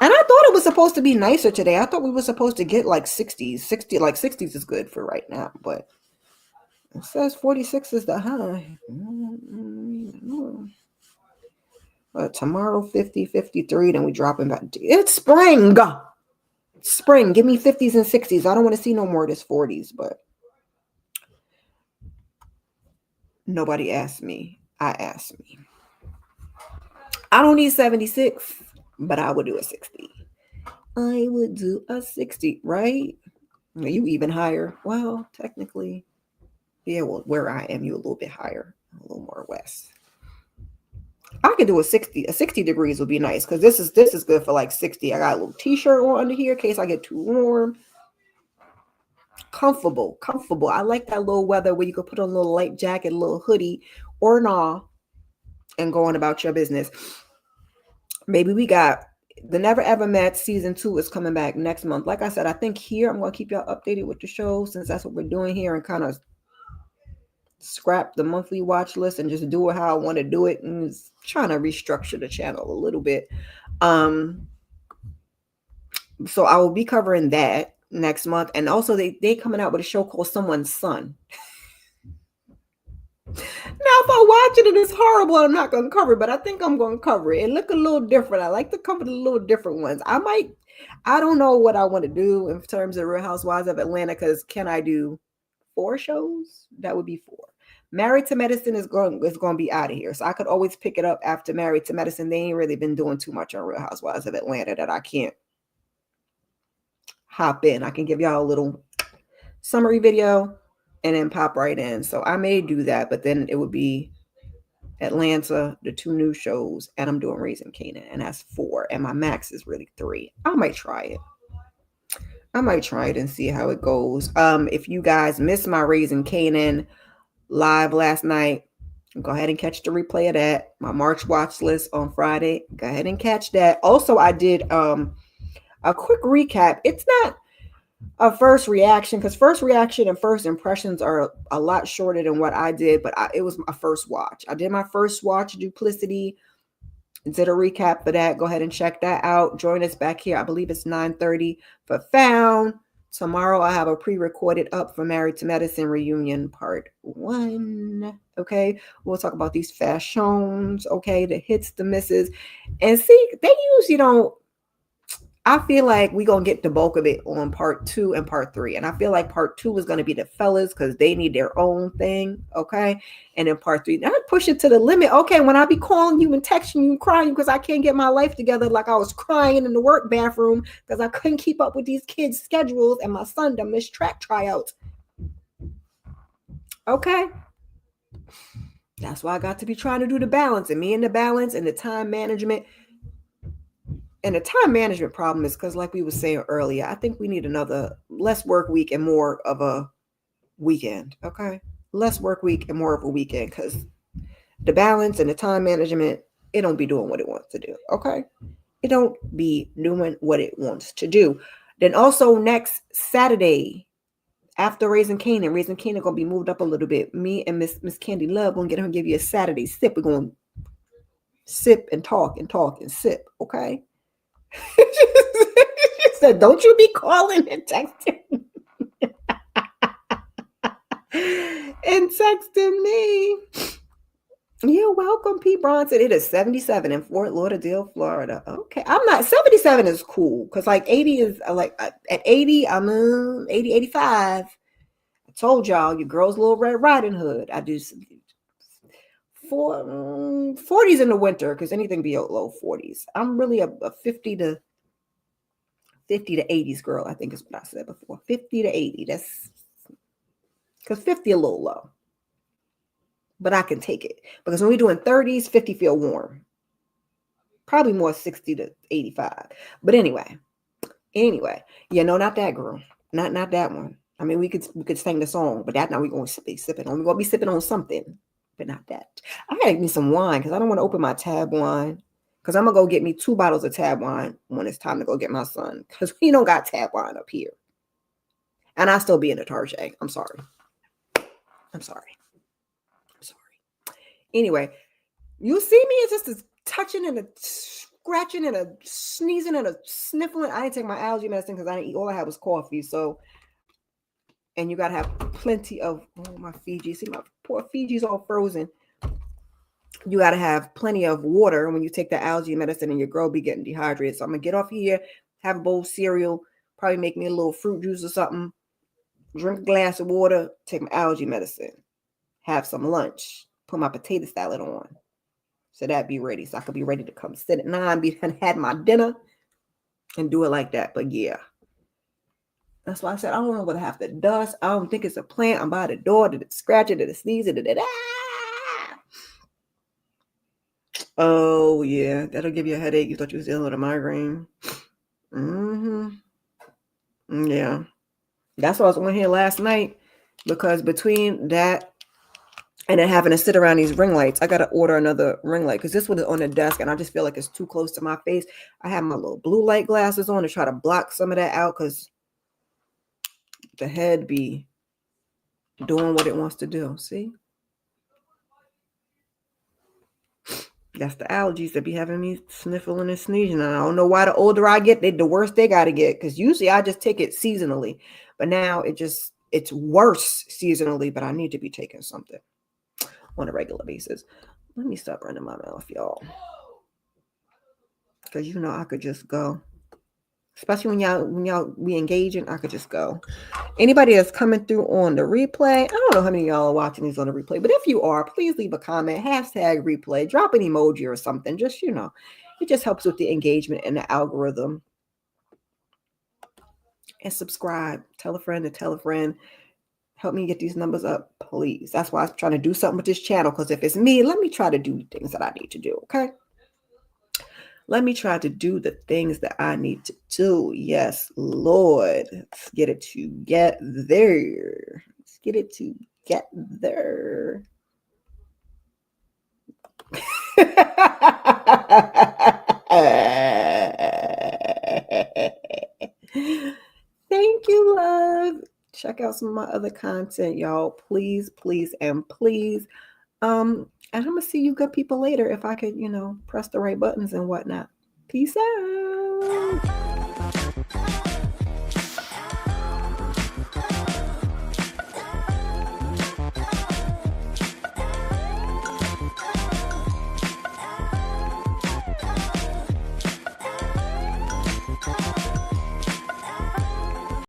And I thought it was supposed to be nicer today. I thought we were supposed to get like 60s. 60s is good for right now, but it says 46 is the high. But tomorrow 50, 53, then we dropping back. It's spring. Spring. Give me 50s and 60s. I don't want to see no more of this 40s, but nobody asked me. I asked me. I don't need 76, but I would do a 60. I would do a 60, right? You even higher. Well, technically. Yeah, well, where I am, you a little bit higher, a little more west. I could do a 60. A 60 degrees would be nice because this is good for like 60. I got a little t-shirt on under here in case I get too warm. Comfortable, comfortable. I like that little weather where you could put on a little light jacket, a little hoodie, or nah, and go on about your business. Maybe we got the Never Ever Met season 2 is coming back next month. Like I said, I think here I'm gonna keep y'all updated with the show since that's what we're doing here and kind of scrap the monthly watch list and just do it how I want to do it and trying to restructure the channel a little bit. So I will be covering that next month. And also they coming out with a show called Someone's Son. Now, if I watch it and it's horrible, I'm not going to cover it, but I think I'm going to cover it. It look a little different. I like to cover the little different ones. I don't know what I want to do in terms of Real Housewives of Atlanta, because can I do 4 shows? That would be 4. Married to Medicine is going to be out of here. So I could always pick it up after Married to Medicine. They ain't really been doing too much on Real Housewives of Atlanta that I can't hop in. I can give y'all a little summary video and then pop right in. So I may do that, but then it would be Atlanta, the 2 new shows, and I'm doing Raising Kanan, and that's 4. And my max is really 3. I might try it. And see how it goes. If you guys missed my Raising Kanan live last night, go ahead and catch the replay of that. My March watch list on Friday. Go ahead and catch that. Also, I did a quick recap. It's not a first reaction because first reaction and first impressions are a lot shorter than what I did, but it was my first watch. I did my first watch, Duplicity. Did a recap for that. Go ahead and check that out. Join us back here. I believe it's 9:30 for Found. Tomorrow I have a pre-recorded up for Married to Medicine reunion part 1. Okay, we'll talk about these fashions. Okay, the hits, the misses, and see, they usually don't. I feel like we're going to get the bulk of it on part 2 and part 3. And I feel like part 2 is going to be the fellas because they need their own thing. Okay. And then part 3, I push it to the limit. Okay. When I be calling you and texting you and crying because I can't get my life together, like I was crying in the work bathroom because I couldn't keep up with these kids' schedules and my son done missed track tryouts. Okay. That's why I got to be trying to do the balance, and me and the balance and the time management. And the time management problem is because, like we were saying earlier, I think we need another less work week and more of a weekend. Okay. Less work week and more of a weekend, because the balance and the time management, it don't be doing what it wants to do. Okay. It don't be doing what it wants to do. Then also next Saturday, after Raising Kanan gonna be moved up a little bit. Me and Miss Candy Love gonna get her and give you a Saturday sip. We're gonna sip and talk and sip. Okay. She said, "Don't you be calling and texting and texting me." You're welcome, Pete Bronson. It is 77 in Fort Lauderdale, Florida. Okay, I'm not 77 is cool because like 80 is like at 80, I'm 80, 85. I told y'all your girl's Little Red Riding Hood. I do 40s in the winter because anything be low 40s. I'm really a 50 to 80s girl, I think is what I said before. 50 to 80. That's because 50 a little low. But I can take it. Because when we're doing 30s, 50 feel warm. Probably more 60 to 85. But anyway. Yeah, no, not that girl. Not that one. I mean, we could sing the song, but that's not we going to be sipping on. We're going to be sipping on something, but not that. I got to get me some wine because I don't want to open my tab wine. Because I'm going to go get me 2 bottles of tab wine when it's time to go get my son. Because we don't got tab wine up here. And I still be in a Target. I'm sorry. Anyway, you see me as just a touching and a scratching and a sneezing and a sniffling. I didn't take my allergy medicine because I didn't eat. All I had was coffee. So, and you got to have plenty of, my Fiji. See, my poor Fiji's all frozen. You got to have plenty of water when you take the allergy medicine and your girl be getting dehydrated. So I'm going to get off here, have a bowl of cereal, probably make me a little fruit juice or something, drink a glass of water, take my allergy medicine, have some lunch, put my potato salad on. So that'd be ready. So I could be ready to come sit at 9, had my dinner and do it like that. But yeah. That's why I said I don't know whether half the dust. I don't think it's a plant. I'm by the door. Did it scratch it? Did it sneeze it? Did it? Oh yeah, that'll give you a headache. You thought you was dealing with a migraine. Mm-hmm. Yeah, that's why I was on here last night, because between that and then having to sit around these ring lights, I gotta order another ring light because this one is on the desk and I just feel like it's too close to my face. I have my little blue light glasses on to try to block some of that out because the head be doing what it wants to do. See? That's the allergies that be having me sniffling and sneezing. And I don't know why the older I get, the worse they got to get. Because usually I just take it seasonally. But now it's worse seasonally. But I need to be taking something on a regular basis. Let me stop running my mouth, y'all. Because I could just go. Especially when y'all be engaging, I could just go. Anybody that's coming through on the replay, I don't know how many of y'all are watching these on the replay, but if you are, please leave a comment, #replay, drop an emoji or something. Just, it just helps with the engagement and the algorithm. And subscribe. Tell a friend to tell a friend. Help me get these numbers up, please. That's why I'm trying to do something with this channel, because if it's me, let me try to do things that I need to do, okay? Let me try to do the things that I need to do. Yes, Lord. Let's get it together. Let's get it together. Thank you, love. Check out some of my other content, y'all. Please, please, and please. And I'm gonna see you good people later if I could, press the right buttons and whatnot. Peace out.